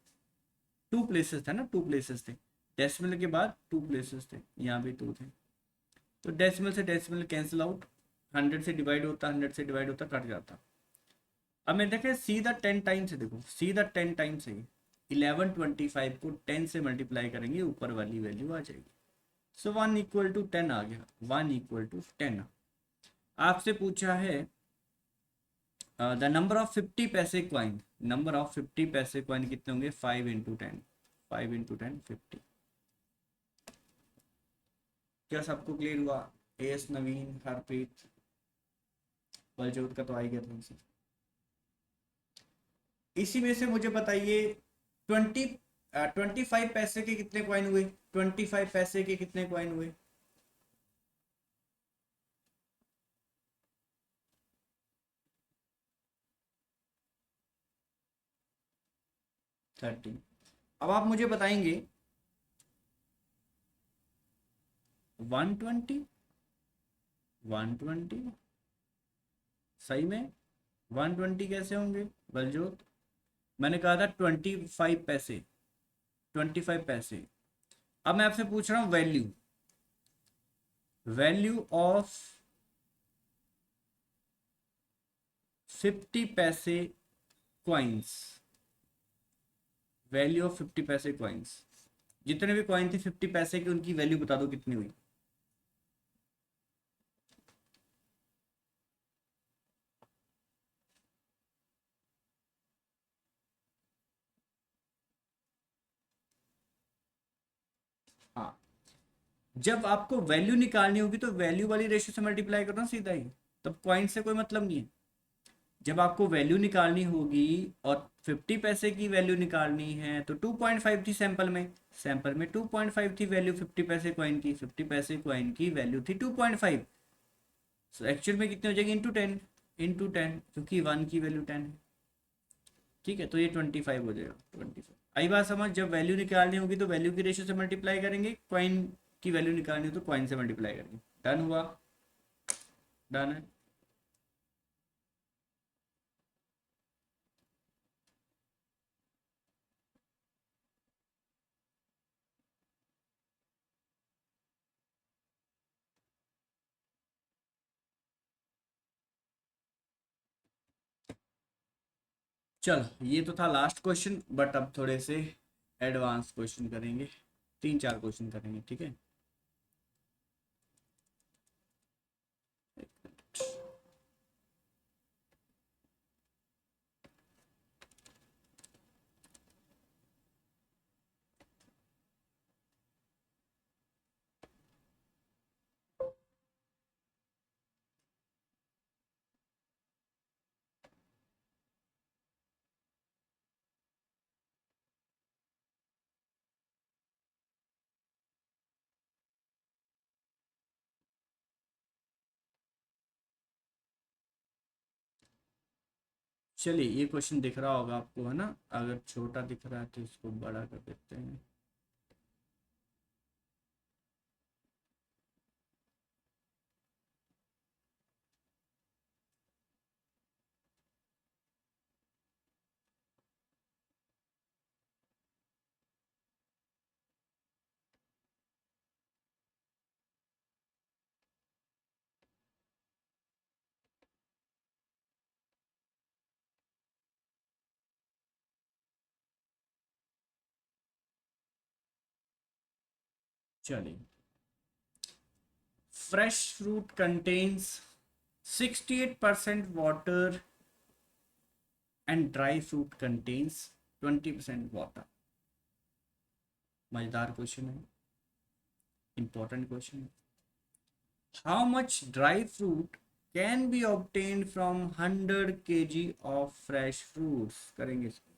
टू प्लेसेस थे ना, टू प्लेसेस थे, डेसिमल के बाद टू प्लेसेस थे, यहाँ भी टू थे। तो डेसिमल से डेसिमल कैंसिल आउट, 100 से डिवाइड होता, 100 से डिवाइड होता, कट जाता। अब मैं देखें सीधा 10 टाइम से, देखो सीधा 10 टाइम से 1125 को 10 से मल्टीप्लाई करेंगे, ऊपर वाली वैल्यू आ जाएगी। सो 1 = 10 आ गया, 1 = 10। आपसे पूछा है द नंबर ऑफ 50 पैसे क्वाइन, नंबर ऑफ 50 पैसे क्वाइन कितने होंगे, 5 × 10, 5 × 10 50। क्या सबको क्लियर हुआ, एस नवीन, हरप्रीत, बलजोत का तो आ ही गया था। इसी में से मुझे बताइए 25 पैसे के कितने कॉइन हुए, 25 पैसे के कितने कॉइन हुए, 30। अब आप मुझे बताएंगे 120, 120 सही में 120 कैसे होंगे बलजोत। मैंने कहा था 25 पैसे, 25 पैसे। अब मैं आपसे पूछ रहा हूँ वैल्यू, वैल्यू ऑफ 50 पैसे कॉइन्स, वैल्यू ऑफ 50 पैसे कॉइन्स, जितने भी कॉइन थे 50 पैसे की, उनकी वैल्यू बता दो कितनी हुई। हाँ, जब आपको वैल्यू निकालनी होगी तो वैल्यू वाली रेशियो से मल्टीप्लाई करना सीधा ही, तब कॉइन से कोई मतलब नहीं है। जब आपको वैल्यू निकालनी होगी और 50 पैसे की वैल्यू निकालनी है तो 2.5 थी सैंपल में, सैंपल में 2.5 थी वैल्यू 50 पैसे कॉइन की, 50 पैसे कॉइन की वैल्यू थी 2.5। सो एक्चुअल में कितनी हो जाएगी, इंटू 10 क्योंकि 1 की वैल्यू 10 है। ठीक है, तो ये 25 हो जाएगा, 25। आई बात समझ, जब वैल्यू निकालनी होगी तो वैल्यू की रेशियो से मल्टीप्लाई करेंगे, कॉइन की वैल्यू निकालनी हो तो कॉइन से मल्टीप्लाई करेंगे। डन हुआ, डन है। चलो ये तो था लास्ट क्वेश्चन, बट अब थोड़े से एडवांस क्वेश्चन करेंगे, 3-4 क्वेश्चन करेंगे, ठीक है। चलिए ये क्वेश्चन दिख रहा होगा आपको, है ना, अगर छोटा दिख रहा है तो इसको बड़ा कर देते हैं। चलिए, fresh fruit contains 68% water and dry fruit contains 20% water. मजेदार क्वेश्चन है, इंपॉर्टेंट क्वेश्चन है। How much dry fruit can be obtained from 100 kg of fresh fruits? करेंगे इसको।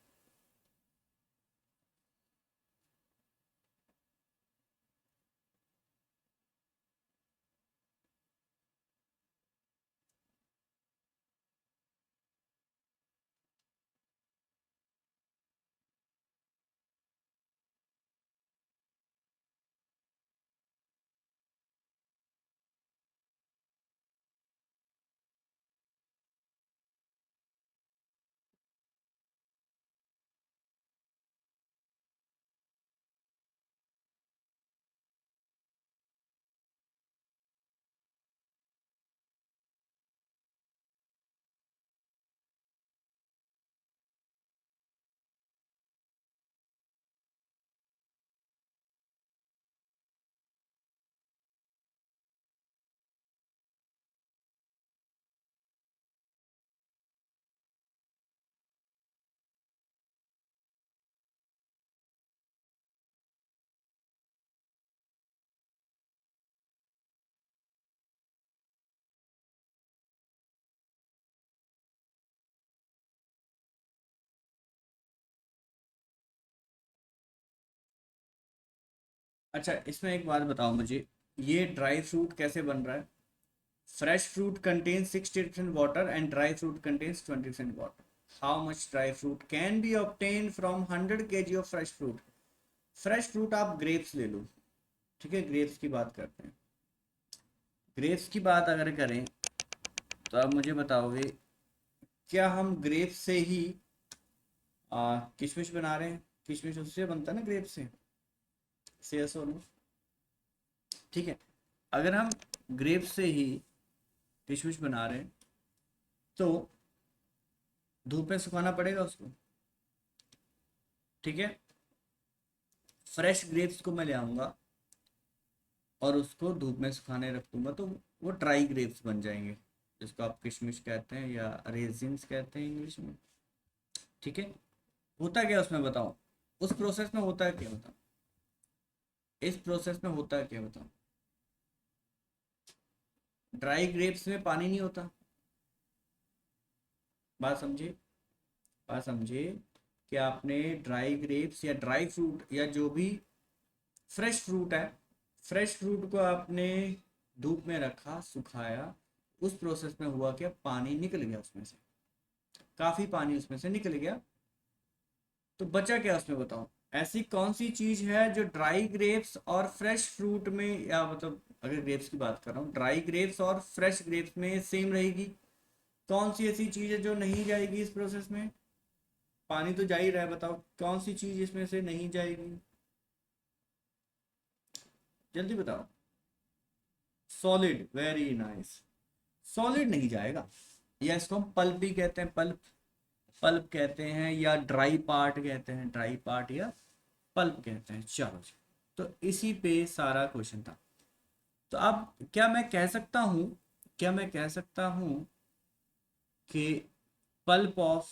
अच्छा, इसमें एक बात बताओ मुझे, ये ड्राई फ्रूट कैसे बन रहा है? Fresh fruit contains 60% water and dry fruit contains 20% water. How much dry fruit can be obtain from 100 kg of fresh fruit? Fresh fruit आप ग्रेप्स ले लो, ठीक है, ग्रेप्स की बात करते हैं। ग्रेप्स की बात अगर करें तो आप मुझे बताओगे, क्या हम ग्रेप्स से ही किशमिश बना रहे हैं? किशमिश उससे बनता है ना, ग्रेप्स से। से नो? ठीक है, अगर हम ग्रेप्स से ही किशमिश बना रहे हैं तो धूप में सुखाना पड़ेगा उसको, ठीक है। फ्रेश ग्रेप्स को मैं ले आऊँगा और उसको धूप में सुखाने रख दूंगा तो वो ड्राई ग्रेप्स बन जाएंगे, जिसको आप किशमिश कहते हैं या रेजिन्स कहते हैं इंग्लिश में, ठीक है। होता क्या उसमें बताओ, उस प्रोसेस में होता है क्या बताओ, इस प्रोसेस में होता है क्या बताओ? ड्राई ग्रेप्स में पानी नहीं होता। बात समझे, बात समझे कि आपने ड्राई ग्रेप्स या ड्राई फ्रूट या जो भी फ्रेश फ्रूट है, फ्रेश फ्रूट को आपने धूप में रखा, सुखाया, उस प्रोसेस में हुआ क्या, पानी निकल गया उसमें से, काफी पानी उसमें से निकल गया, तो बचा क्या उसमें बताओ? ऐसी कौन सी चीज है जो ड्राई ग्रेप्स और फ्रेश फ्रूट में, या मतलब अगर ग्रेप्स की बात कर रहा हूँ, ड्राई ग्रेप्स और फ्रेश ग्रेप्स में सेम रहेगी? कौन सी ऐसी चीज है जो नहीं जाएगी इस प्रोसेस में? पानी तो जा ही रहा है, बताओ कौन सी चीज इसमें से नहीं जाएगी, जल्दी बताओ। Solid, very nice. सॉलिड नहीं जाएगा, या इसको हम पल्प भी कहते हैं, पल्प, पल्प कहते हैं, या ड्राई पार्ट कहते हैं, ड्राई पार्ट या पल्प कहते हैं। चलो जी, तो इसी पे सारा क्वेश्चन था। तो अब क्या मैं कह सकता हूँ, क्या मैं कह सकता हूँ कि पल्प ऑफ,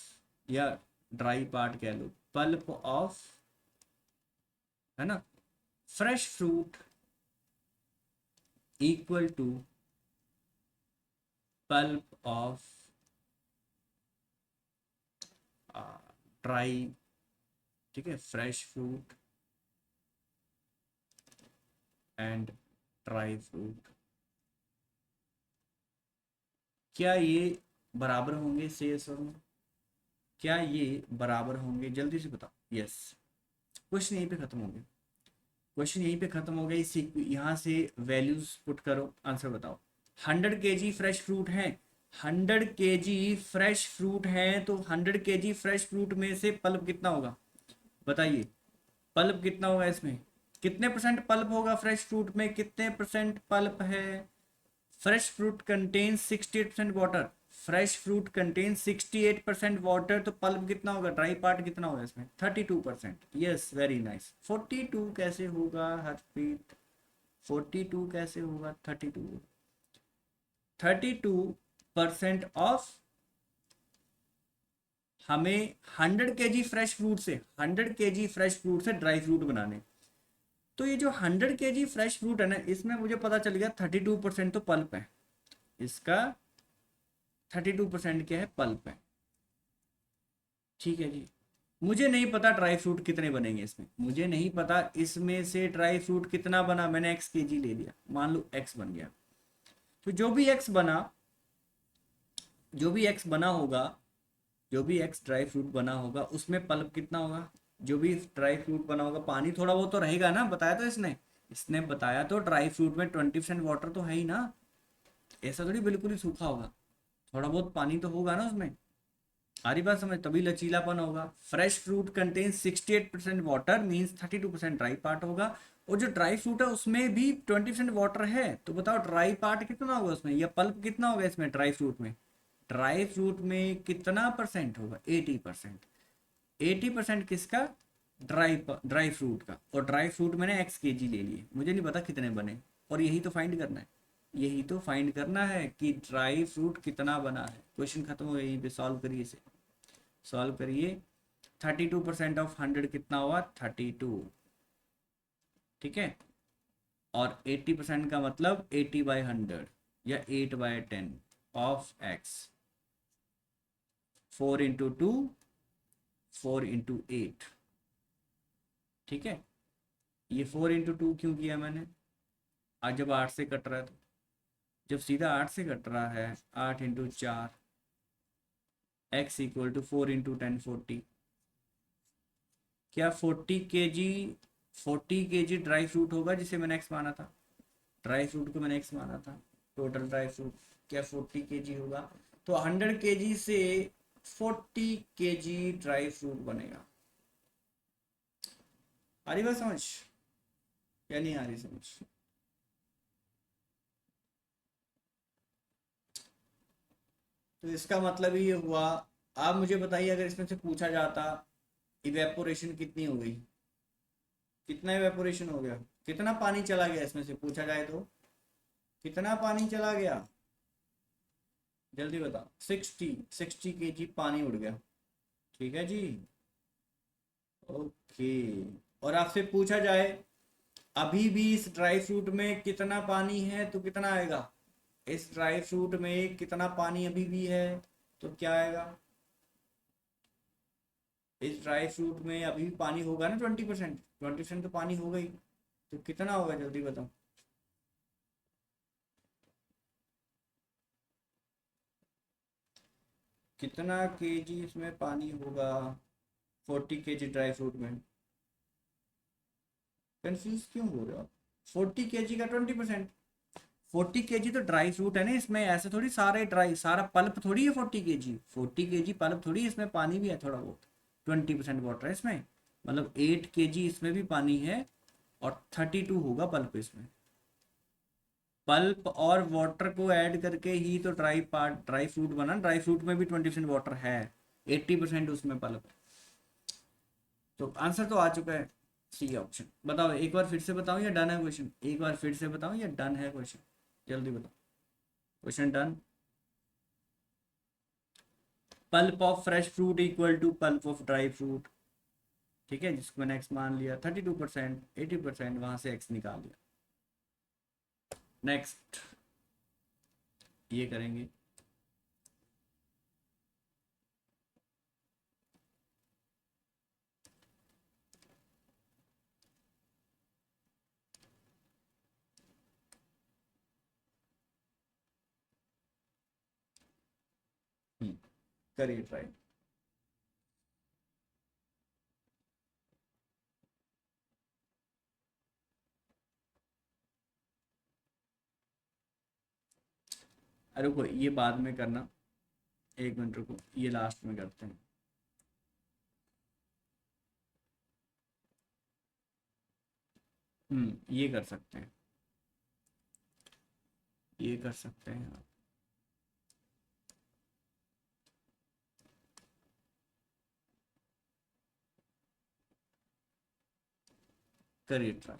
या ड्राई पार्ट कह लो, पल्प ऑफ, है ना, fresh fruit equal to pulp of dry, ठीक है, fresh fruit and dry fruit, क्या ये बराबर होंगे? से यस और नो, क्या ये बराबर होंगे? जल्दी से बताओ। यस, क्वेश्चन यहीं पे खत्म हो गया, क्वेश्चन यहीं पे खत्म हो गया। इसी यहाँ से वैल्यूज पुट करो, आंसर बताओ। 100 kg फ्रेश फ्रूट है, 100 kg फ्रेश फ्रूट है, तो 100 kg फ्रेश फ्रूट में से पल्प कितना होगा बताइए? पल्प कितना होगा इसमें? कितने परसेंट पल्प होगा फ्रेश फ्रूट में? कितने परसेंट पल्प है? Fresh fruit contains 68% water, fresh fruit contains 68% water, तो पल्प कितना होगा, ड्राई पार्ट कितना होगा इसमें? 32%। Yes, very nice. 42 कैसे होगा हरप्रीत? 42 कैसे होगा? 32% ऑफ, हमें 100 kg फ्रेश फ्रूट से 100 kg फ्रेश फ्रूट से ड्राई फ्रूट बनाने। तो ये जो 100 kg फ्रेश फ्रूट है ना, इसमें मुझे पता चल गया 32% तो पल्प है इसका, 32% क्या है? पल्प है। ठीक है जी। मुझे नहीं पता ड्राई फ्रूट कितने बनेंगे इसमें, मुझे नहीं पता इसमें से ड्राई फ्रूट कितना बना, मैंने x kg ले लिया, मान लो x बन गया। तो जो भी x बना होगा, जो भी x ड्राई फ्रूट बना होगा उसमें पल्प कितना होगा? जो भी ड्राई फ्रूट बना होगा, पानी थोड़ा बहुत तो रहेगा ना, बताया तो इसने, इसने बताया तो ड्राई फ्रूट में 20% वाटर तो है ही ना, ऐसा थोड़ी बिल्कुल ही सूखा होगा, थोड़ा बहुत पानी तो होगा ना उसमें। सारी बात समझ, तभी लचीलापन होगा। Fresh fruit contain 68% water, means 32% dry part होगा। और जो ड्राई फ्रूट है उसमें भी 20% वाटर है, तो बताओ ड्राई पार्ट कितना होगा उसमें, या पल्प कितना होगा इसमें ड्राई फ्रूट में? ड्राई फ्रूट में कितना परसेंट होगा? 80%। 80% किसका? ड्राई फ्रूट का। और ड्राई फ्रूट मैंने x kg ले लिए, मुझे नहीं पता कितने बने, और यही तो फाइंड करना है, यही तो फाइंड करना है कि ड्राई फ्रूट कितना बना है। क्वेश्चन खत्म हो गया, यहीं पे सॉल्व करिए इसे, सॉल्व करिए। 32% ऑफ 100 कितना हुआ? 32। ठीक है। और 80% का मतलब 80/100 या 8/10 ऑफ x। 4 × 2, 4 × 8। ठीक है। ये 4 × 2 क्यों किया मैंने? आज जब 8 से कट रहा है तो, जब सीधा 8 से कट रहा है, 8 × 4, x = 4 × 10, 40। क्या 40 kg ड्राई फ्रूट होगा जिसे मैंने x माना था? ड्राई फ्रूट को मैंने x माना था, टोटल ड्राई फ्रूट क्या 40 kg होगा? तो 100 kg से 40 kg ड्राई फ्रूट बनेगा। आ रही बात समझ या नहीं आ रही समझ? तो इसका मतलब ये हुआ। आप मुझे बताइए, अगर इसमें से पूछा जाता इवेपोरेशन कितनी हो गई, कितना इवेपोरेशन हो गया, कितना पानी चला गया इसमें से, पूछा जाए तो कितना पानी चला गया? जल्दी बताओ। 60 kg पानी उड़ गया। ठीक है जी। ओके। और आपसे पूछा जाए अभी भी इस ड्राई फ्रूट में कितना पानी है, तो कितना आएगा? इस ड्राई फ्रूट में कितना पानी अभी भी है, तो क्या आएगा? इस ड्राई फ्रूट में अभी भी पानी होगा ना, 20%, 20% तो पानी होगा ही, तो कितना होगा जल्दी बताओ। कितना केजी इसमें पानी होगा 40 kg ड्राई फ्रूट में? कंफ्यूज क्यों हो रहे हो आप? 40 kg का 20%, 40 kg तो ड्राई फ्रूट है ना इसमें, ऐसे थोड़ी सारे ड्राई, सारा पल्प थोड़ी है 40 kg, 40 kg पल्प थोड़ी है, इसमें पानी भी है थोड़ा बहुत, 20% वाटर है इसमें, मतलब 8 kg इसमें भी पानी है, और 32 होगा पल्प इसमें। पल्प और वाटर को ऐड करके ही तो ड्राई फ्रूट बना, ड्राई फ्रूट में भी 20% वाटर है, 80% उसमें पल्प है। तो आंसर तो आ चुका है, सी ऑप्शन। बताओ एक बार फिर से बताओ या डन है क्वेश्चन, एक बार फिर से बताओ या डन है क्वेश्चन, जल्दी बताओ। Question done. Pulp of fresh fruit equal to pulp of dry fruit. ठीक है, जिसको मैंने एक्स मान लिया, 32%, 80%, वहां से एक्स निकाल दिया। नेक्स्ट ये करेंगे। करिए ट्राई। अरे रुको, ये बाद में करना, 1 मिनट रुको, ये लास्ट में करते हैं। ये कर सकते हैं, ये कर सकते हैं आप। करिए try.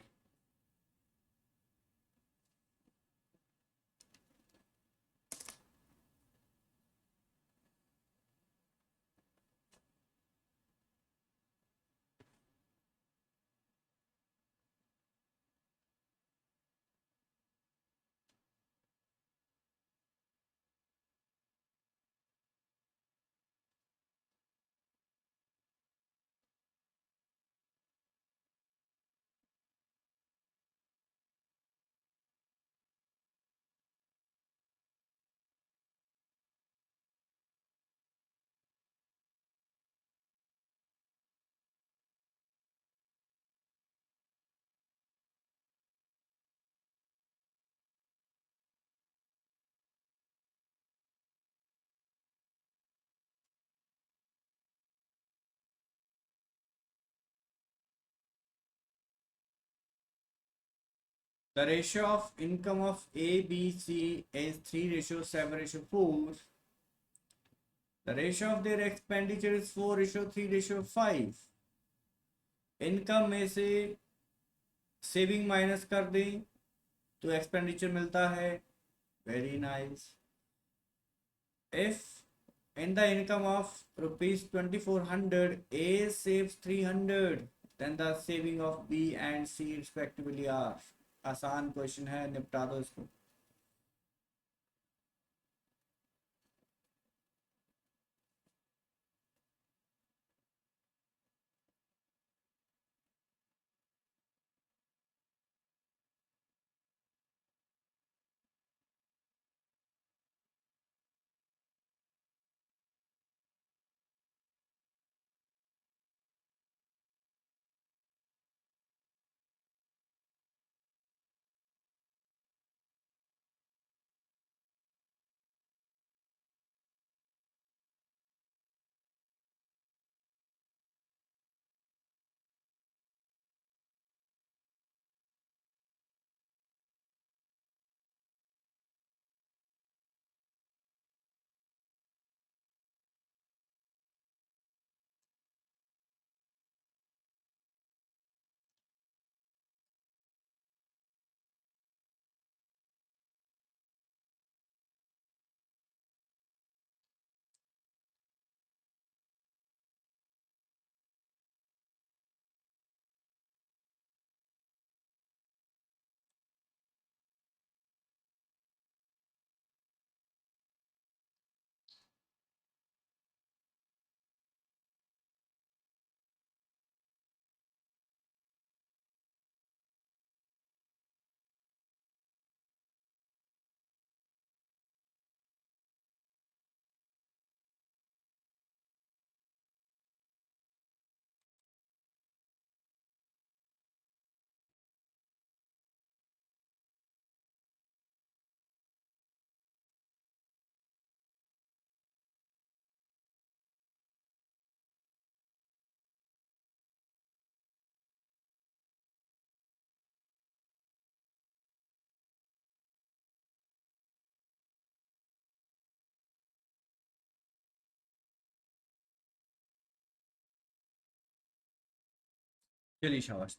The ratio of income of A, B, C is 3:7:4. The ratio of their expenditure is 4:3:5. Income में से सेविंग माइनस कर दें तो एक्सपेंडिचर मिलता है. Very nice. If in the income of rupees 2400 A saves 300, then the saving of B and C respectively are. आसान क्वेश्चन है, निपटा दो इसको. चलिए शाबाश.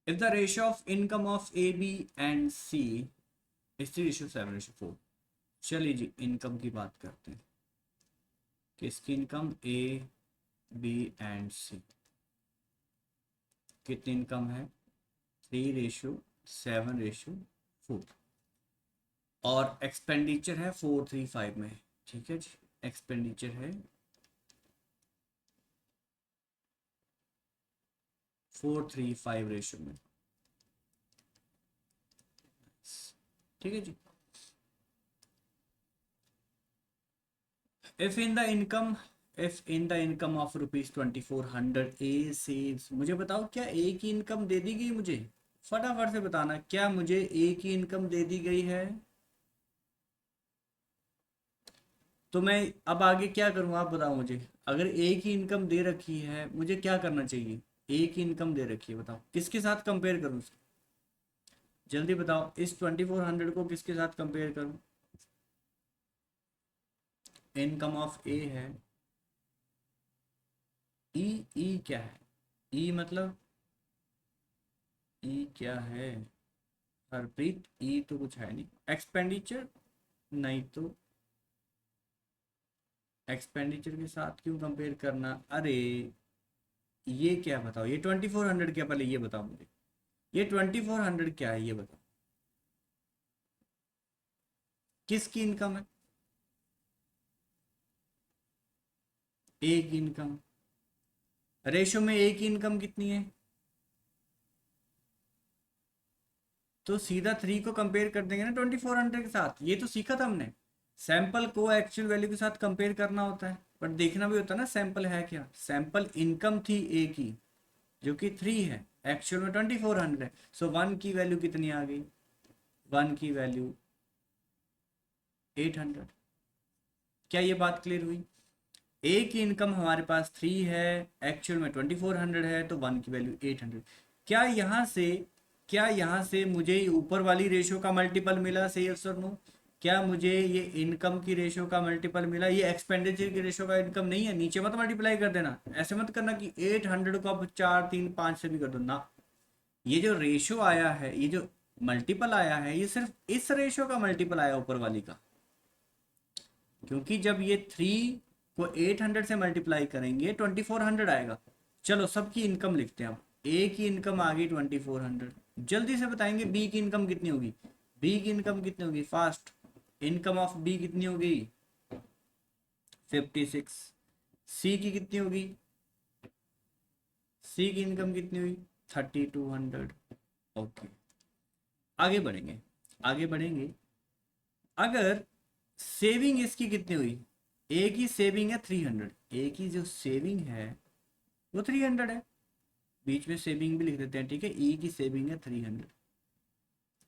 If the ratio of income of A, B and C is 3:7:4. चलिए जी इनकम की बात करते हैं. किसकी income? A, B and C. कितनी इनकम है? 3:7:4. और एक्सपेंडिचर है 435 में. ठीक है जी, एक्सपेंडिचर है 435 रेशियो में. ठीक है जी. if in the income of rupees 2400 A saves, मुझे बताओ क्या A की इनकम दे दी गई मुझे? फटाफट से बताना, क्या मुझे A की इनकम दे दी गई है? तो मैं अब आगे क्या करूँ आप बताओ मुझे. अगर A की इनकम दे रखी है मुझे क्या करना चाहिए? A की इनकम दे रखी है, बताओ किसके साथ कंपेयर करूँ उसको? जल्दी बताओ, इस 2400 को किसके साथ कंपेयर करूँ? इनकम ऑफ ए है. ई क्या है? ई मतलब ई क्या है हरप्रीत? ई तो कुछ है नहीं. एक्सपेंडिचर? नहीं तो एक्सपेंडिचर के साथ क्यों कंपेयर करना? अरे ये क्या, बताओ ये 2400 क्या? पहले ये बताओ मुझे, ये 2400 क्या है ये बताओ. किसकी इनकम है? ए की इनकम. रेशो में ए की इनकम कितनी है? तो सीधा 3 को कंपेयर कर देंगे ना 2400 के साथ. ये तो सीखा था हमने, सैंपल को एक्चुअल वैल्यू के साथ कंपेयर करना होता है. बट देखना भी होता है ना सैंपल है क्या. सैंपल इनकम थी ए की जो कि 3 है, एक्चुअल में 2400 है. सो 1 की वैल्यू कितनी आ गई? 1 की वैल्यू 800. क्या ये बात क्लियर हुई? ए की इनकम हमारे पास 3 है, एक्चुअल में 2400 है, तो 1 की वैल्यू 800. क्या यहाँ से क्या यहाँ से मुझे ऊपर वाली रेशो का मल्टीपल मिला, सही यस और नो? क्या मुझे ये इनकम की रेशो का मल्टीपल मिला? ये एक्सपेंडिचर की रेशो का इनकम नहीं है, नीचे मत मल्टीप्लाई कर देना, ऐसे मत करना कि 800 को आप 4 3 5 से भी कर दो ना। ये जो रेशो आया है, ये जो मल्टीपल आया है, ये सिर्फ इस रेशो का मल्टीपल आया ऊपर वाली का, क्योंकि जब ये 3 को 800 से मल्टीप्लाई करेंगे 2400 आएगा। चलो सबकी इनकम लिखते हैं अब। ए की इनकम आ गई 2400। जल्दी से बताएंगे बी की इनकम कितनी होगी? बी की इनकम कितनी होगी? फास्ट। इनकम ऑफ बी कितनी होगी? 56। सी की कितनी होगी? सी की इनकम कितनी हुई? 3200। ओके, आगे बढ़ेंगे, आगे बढ़ेंगे। अगर सेविंग इसकी कितनी हुई? ए की सेविंग है 300, ए की जो सेविंग है वो 300 है, बीच में सेविंग भी लिख देते हैं, ठीक है। ई की सेविंग है 300।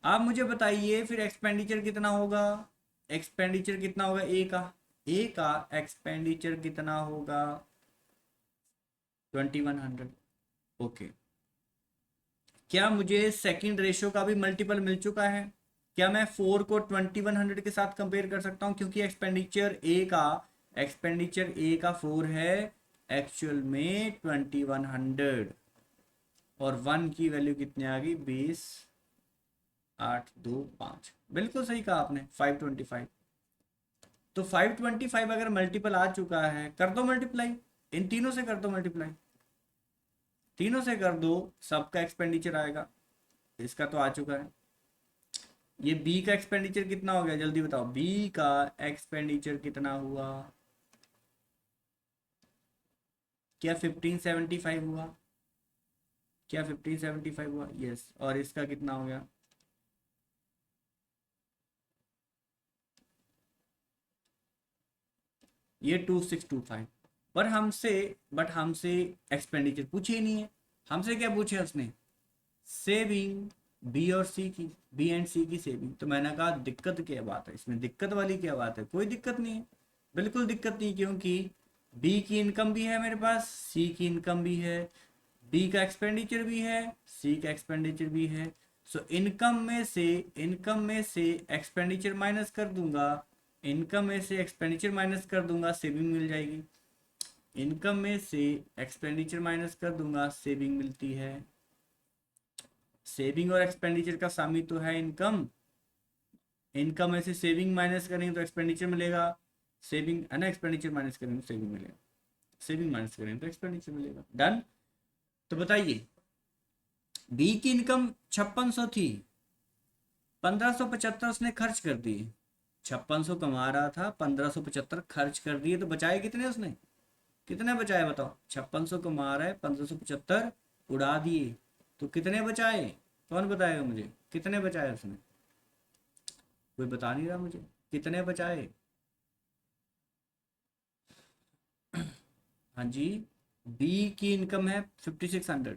आप मुझे बताइए फिर एक्सपेंडिचर कितना होगा? एक्सपेंडिचर कितना होगा ए का? ए का एक्सपेंडिचर कितना होगा? 2100। ओके, क्या मुझे सेकंड रेशियो का भी मल्टीपल मिल चुका है? क्या मैं 4 को 2100 के साथ कंपेयर कर सकता हूँ? क्योंकि एक्सपेंडिचर ए का 4 है, एक्चुअल में 2100। और 1 की वैल्यू कितनी आ गई? 20, 8, 2, 5। बिल्कुल सही कहा आपने, 525। तो 525 अगर मल्टीपल आ चुका है, कर दो मल्टीप्लाई, इन तीनों से कर दो मल्टीप्लाई, तीनों से कर दो, सबका एक्सपेंडिचर आएगा। इसका तो आ चुका है। ये बी का एक्सपेंडिचर कितना हो गया, जल्दी बताओ, बी का एक्सपेंडिचर कितना हुआ? क्या 1575 हुआ? क्या 1575 हुआ? यस। और इसका कितना हो गया? ये 2625। पर हमसे बट हमसे एक्सपेंडिचर पूछे ही नहीं है। हमसे क्या पूछे उसने? सेविंग बी और सी की, बी एंड सी की सेविंग। तो मैंने कहा दिक्कत क्या बात है इसमें, दिक्कत वाली क्या बात है? कोई दिक्कत नहीं है, बिल्कुल दिक्कत नहीं, क्योंकि बी की इनकम भी है मेरे पास, सी की इनकम भी है, बी का एक्सपेंडिचर भी है, सी का एक्सपेंडिचर भी है। सो इनकम में से एक्सपेंडिचर माइनस कर दूंगा, इनकम में से एक्सपेंडिचर माइनस कर दूंगा, सेविंग मिल जाएगी। इनकम में से एक्सपेंडिचर माइनस कर दूंगा, सेविंग मिलती है। सेविंग और एक्सपेंडिचर का सामी तो है इनकम। इनकम में से सेविंग माइनस करेंगे तो एक्सपेंडिचर मिलेगा, सेविंग है ना, एक्सपेंडिचर माइनस करेंगे तो सेविंग मिलेगा, सेविंग माइनस करेंगे तो एक्सपेंडिचर मिलेगा। डन। तो बताइए, बी की इनकम 5600 थी, 1575 उसने खर्च कर दिए। 5600 कमा रहा था, 1575 खर्च कर दिए, तो बचाए कितने उसने? कितने बचाए बताओ? 5600 कमा रहा है, 1575 उड़ा दिए, तो कितने बचाए? कौन बताएगा मुझे, कितने बचाए उसने? कोई बता नहीं रहा मुझे, कितने बचाए? हाँ जी, बी की इनकम है 5600,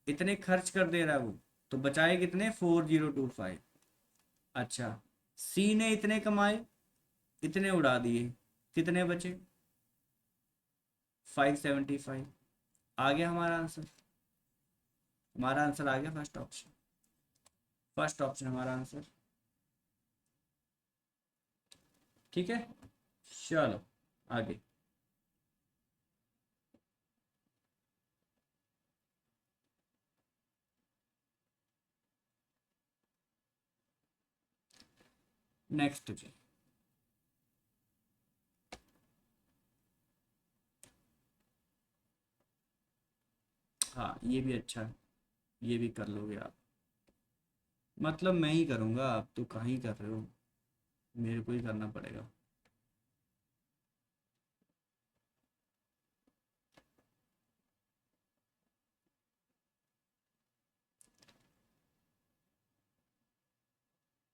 इतने खर्च कर दे रहा है वो, तो बचाए कितने? 4025। अच्छा, सी ने इतने कमाए, इतने उड़ा दिए, कितने बचे? 575। आ गया हमारा आंसर, हमारा आंसर आ गया, फर्स्ट ऑप्शन, फर्स्ट ऑप्शन हमारा आंसर। ठीक है, चलो आगे। नेक्स्ट जी। हाँ ये भी अच्छा है, ये भी कर लोगे आप। मतलब मैं ही करूँगा, आप तो कहाँ ही कर रहे हो, मेरे को ही करना पड़ेगा।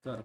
करो।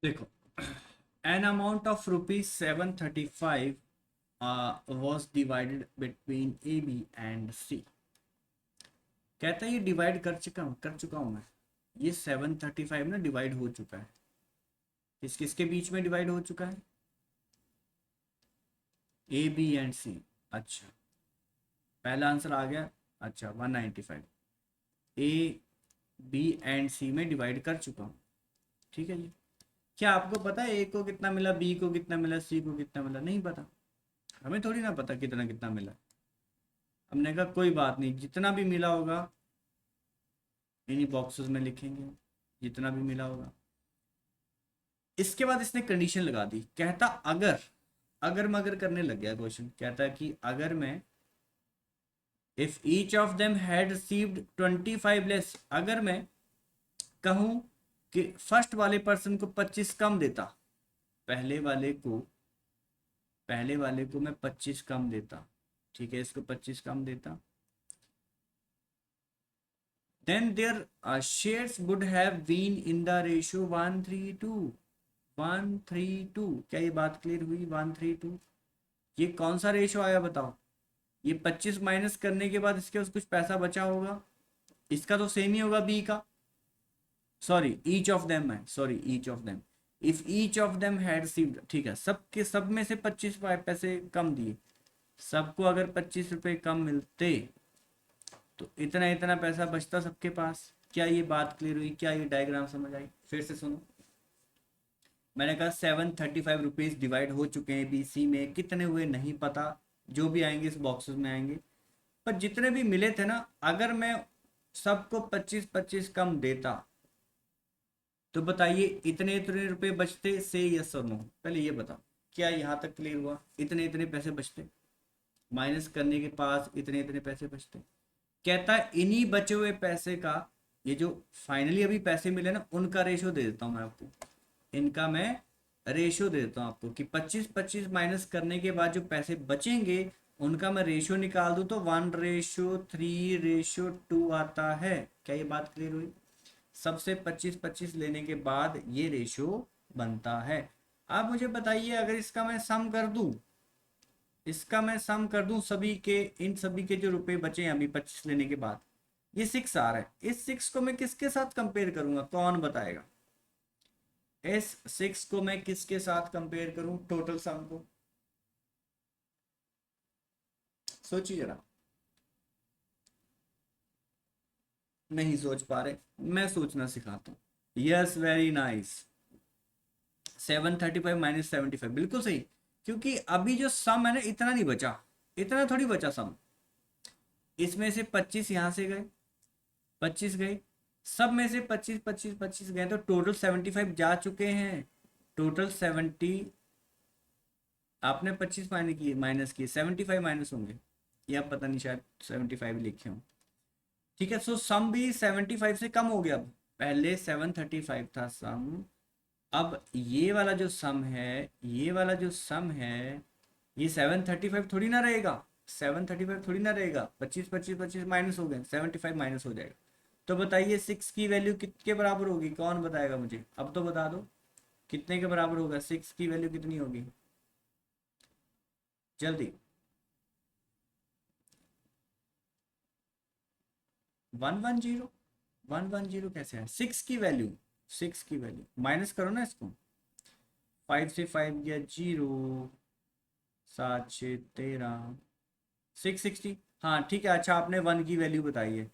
देखो, an amount of ₹735 was divided between A B and C. कहता है ये डिवाइड कर चुका हूँ मैं। ये 735 ना डिवाइड हो चुका है। किस किसके बीच में डिवाइड हो चुका है? ए बी एंड सी। अच्छा, पहला आंसर आ गया। अच्छा, 195 ए बी एंड सी में डिवाइड कर चुका हूँ। ठीक है जी। क्या आपको पता है ए को कितना मिला, बी को कितना मिला, सी को कितना मिला? नहीं पता। हमें थोड़ी ना पता कितना कितना मिला। हमने कहा कोई बात नहीं, जितना भी मिला होगा इन्हीं बॉक्सेस में लिखेंगे, जितना भी मिला होगा। इसके बाद इसने कंडीशन लगा दी। कहता अगर मगर करने लग गया क्वेश्चन। कहता है कि अगर मैं, if each of them had received 25 less, अगर मैं कहूं कि फर्स्ट वाले पर्सन को 25 कम देता, पहले वाले को मैं 25 कम देता, ठीक है, इसको 25 कम देता, then their shares would have been in the ratio 132। 132, क्या ये बात क्लियर हुई? 132, ये कौन सा रेशो आया बताओ? ये 25 माइनस करने के बाद इसके पास कुछ पैसा बचा होगा, इसका तो सेम ही होगा बी का। सॉरी, ईच ऑफ देम है, sorry each of them, if each of them had received, ठीक है, सबके सब में से 25 पैसे कम दिए, सबको अगर 25 रुपए कम मिलते तो इतना इतना पैसा बचता सबके पास। क्या ये बात क्लियर हुई? क्या ये डायग्राम समझ आई? फिर से सुनो। मैंने कहा 735 डिवाइड हो चुके हैं बी सी में, कितने हुए नहीं पता, जो भी आएंगे इस बॉक्सेस में आएंगे, पर जितने भी मिले थे ना, अगर मैं सबको 25 कम देता तो बताइए इतने इतने रुपए बचते, से यस और नो? पहले ये बताओ, क्या यहाँ तक क्लियर हुआ? इतने इतने पैसे बचते, माइनस करने के पास इतने इतने पैसे बचते। कहता है इन्हीं बचे हुए पैसे का, ये जो फाइनली अभी पैसे मिले ना, उनका रेशो दे देता हूँ मैं आपको, इनका मैं रेशो दे देता हूँ आपको कि 25 माइनस करने के बाद जो पैसे बचेंगे उनका मैं रेशो निकाल दूँ तो 1:3:2 आता है। क्या ये बात क्लियर हुई? सबसे 25 लेने के बाद ये रेशो बनता है। आप मुझे बताइए, अगर इसका मैं सम कर दूं, सभी के, इन सभी के जो रुपए बचे हैं अभी 25 लेने के बाद, ये 6 आ रहा है, इस 6 को मैं किसके साथ कंपेयर करूंगा? कौन बताएगा? इस 6 को मैं किसके साथ कंपेयर करूं? टोटल सम को सोचिए जरा। नहीं सोच पा रहे? मैं सोचना सिखाता हूँ। Yes, very nice. 735 माइनस 75, बिल्कुल सही। क्योंकि अभी जो सम है ना, इतना नहीं बचा, इतना थोड़ी बचा सम। इसमें से 25 यहां से गए, 25 गए, सब में से 25 गए, तो टोटल 75 जा चुके हैं। टोटल 70, आपने 25 माइनस किए, 75 माइनस होंगे, या पता नहीं, शायद 75 लिखे हों। ठीक है, सो सम भी 75 से कम हो गया। अब पहले 735 था सम, अब ये वाला जो सम है, ये 735 थोड़ी ना रहेगा, 735 थोड़ी ना रहेगा। 25 माइनस हो गए, 75 माइनस हो जाएगा। तो बताइए 6 की वैल्यू कितने बराबर होगी? कौन बताएगा मुझे? अब तो बता दो, कितने के बराबर होगा? 6 की वैल्यू कितनी होगी? जल्दी। 110। 110 कैसे है? 6 की वैल्यू, माइनस करो ना इसको। 5 से 5 गया 0, 7 6 13, 660। हाँ ठीक है। अच्छा, आपने 1 की वैल्यू बताई है,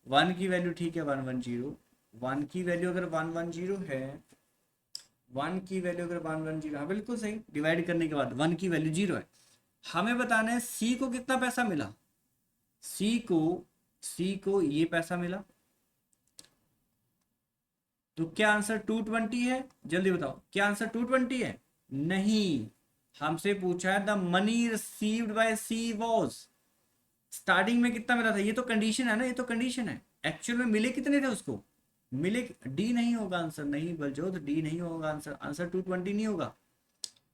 1 की वैल्यू, ठीक है, 110। 1 की वैल्यू अगर 110 है, 1 की वैल्यू अगर 110, हाँ बिल्कुल सही, डिवाइड करने के बाद 1 की वैल्यू 0 है। हमें बताना है सी को कितना पैसा मिला। सी को ये पैसा मिला, तो क्या आंसर 220 है? जल्दी बताओ, क्या आंसर 220 है? नहीं, हमसे पूछा है the money received by C was, starting में कितना मिला था? ये तो कंडीशन है ना, ये तो कंडीशन है। एक्चुअल में मिले कितने थे उसको? मिले, डी नहीं होगा आंसर, नहीं बलजोत, डी नहीं होगा आंसर, आंसर 220 नहीं होगा।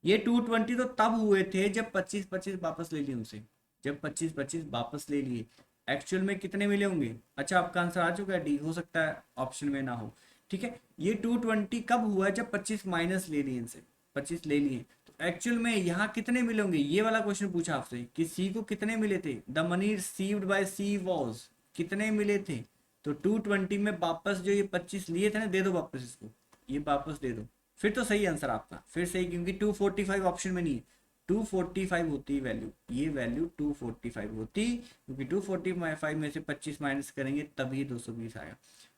ये 220 तो तब हुए थे जब 25 वापस ले लिए उनसे, जब 25 वापस ले लिए। एक्चुअल में कितने मिले होंगे? अच्छा, आपका आंसर आ चुका है डी, हो सकता है ऑप्शन में ना हो। ठीक है, ये 220 कब हुआ है, जब 25 माइनस ले लिए इनसे, 25 ले लिए। तो एक्चुअल में यहाँ कितने मिले होंगे, ये वाला क्वेश्चन पूछा आपसे कि सी को कितने मिले थे, the money received by C was कितने मिले थे। तो 220 में वापस जो ये 25 लिए थे ना, दे दो वापस इसको, ये वापस दे दो, फिर तो सही आंसर आपका, फिर सही, क्योंकि 245 ऑप्शन में नहीं है, 245 होती वैल्यू, ये वैल्यू 245 होती, क्योंकि 245 में से 25 माइनस करेंगे तभी 220 आएगा।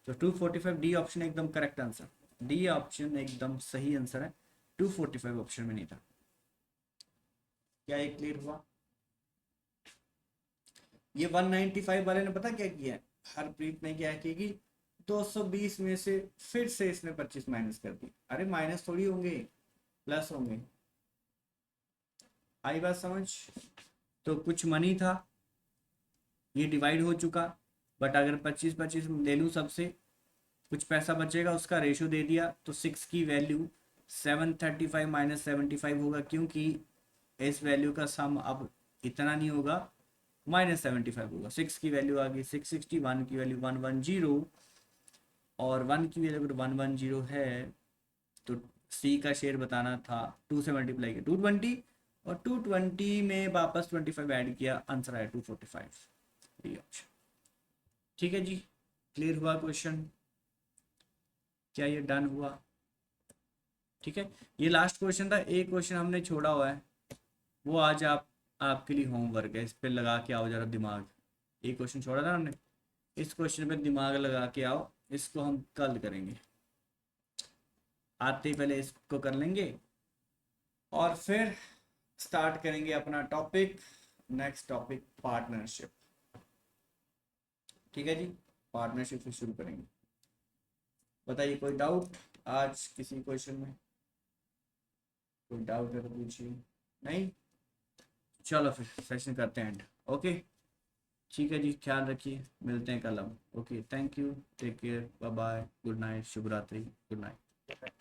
तो 245 डी ऑप्शन एकदम करेक्ट आंसर, डी ऑप्शन एकदम सही आंसर है, 245 ऑप्शन में नहीं था। क्या ये क्लियर हुआ। ये 195 वाले ने पता क्या किया है, हरप्रीत ने क्या किया कि 220 में से फिर से इसने 25 माइनस कर दी, अरे माइनस थोड़ी होंगे, प्लस होंगे, आई बात समझ। तो कुछ मनी था, ये डिवाइड हो चुका, बट अगर 25-25 ले लूँ सबसे, कुछ पैसा बचेगा, उसका रेशो दे दिया, तो 6 की वैल्यू 735 माइनस 75 होगा, क्योंकि इस वैल्यू का सम अब इतना नहीं होगा, -75 होगा। 6 की वैल्यू आ गई 660, 1 की वैल्यू 110, और 1 की वैल्यू अगर 110 है तो सी का शेयर बताना था, 2 से मल्टीप्लाई किया 220, और 220 में वापस 25 ऐड किया, आंसर आया 245, ये ऑप्शन। ठीक है जी, क्लियर हुआ क्वेश्चन, क्या ये डन हुआ। ठीक है, ये लास्ट क्वेश्चन था, एक क्वेश्चन हमने छोड़ा हुआ है, वो आज आपके लिए होमवर्क है, इस पे लगा के आओ जरा दिमाग, एक क्वेश्चन छोड़ा था हमने, इस क्वेश्चन पे दिमाग लगा के आओ, इसको हम कल करेंगे, आते ही पहले इसको कर लेंगे, और फिर स्टार्ट करेंगे अपना टॉपिक, नेक्स्ट टॉपिक पार्टनरशिप। ठीक है जी, पार्टनरशिप से शुरू करेंगे। बताइए कोई डाउट आज किसी क्वेश्चन में, कोई डाउट है तो पूछिए, नहीं चलो फिर सेशन करते हैं एंड। ओके ठीक है जी, ख्याल रखिए, मिलते हैं कल हम। Okay thank you, take care, bye bye, good night, शुभ रात्रि, गुड नाइट।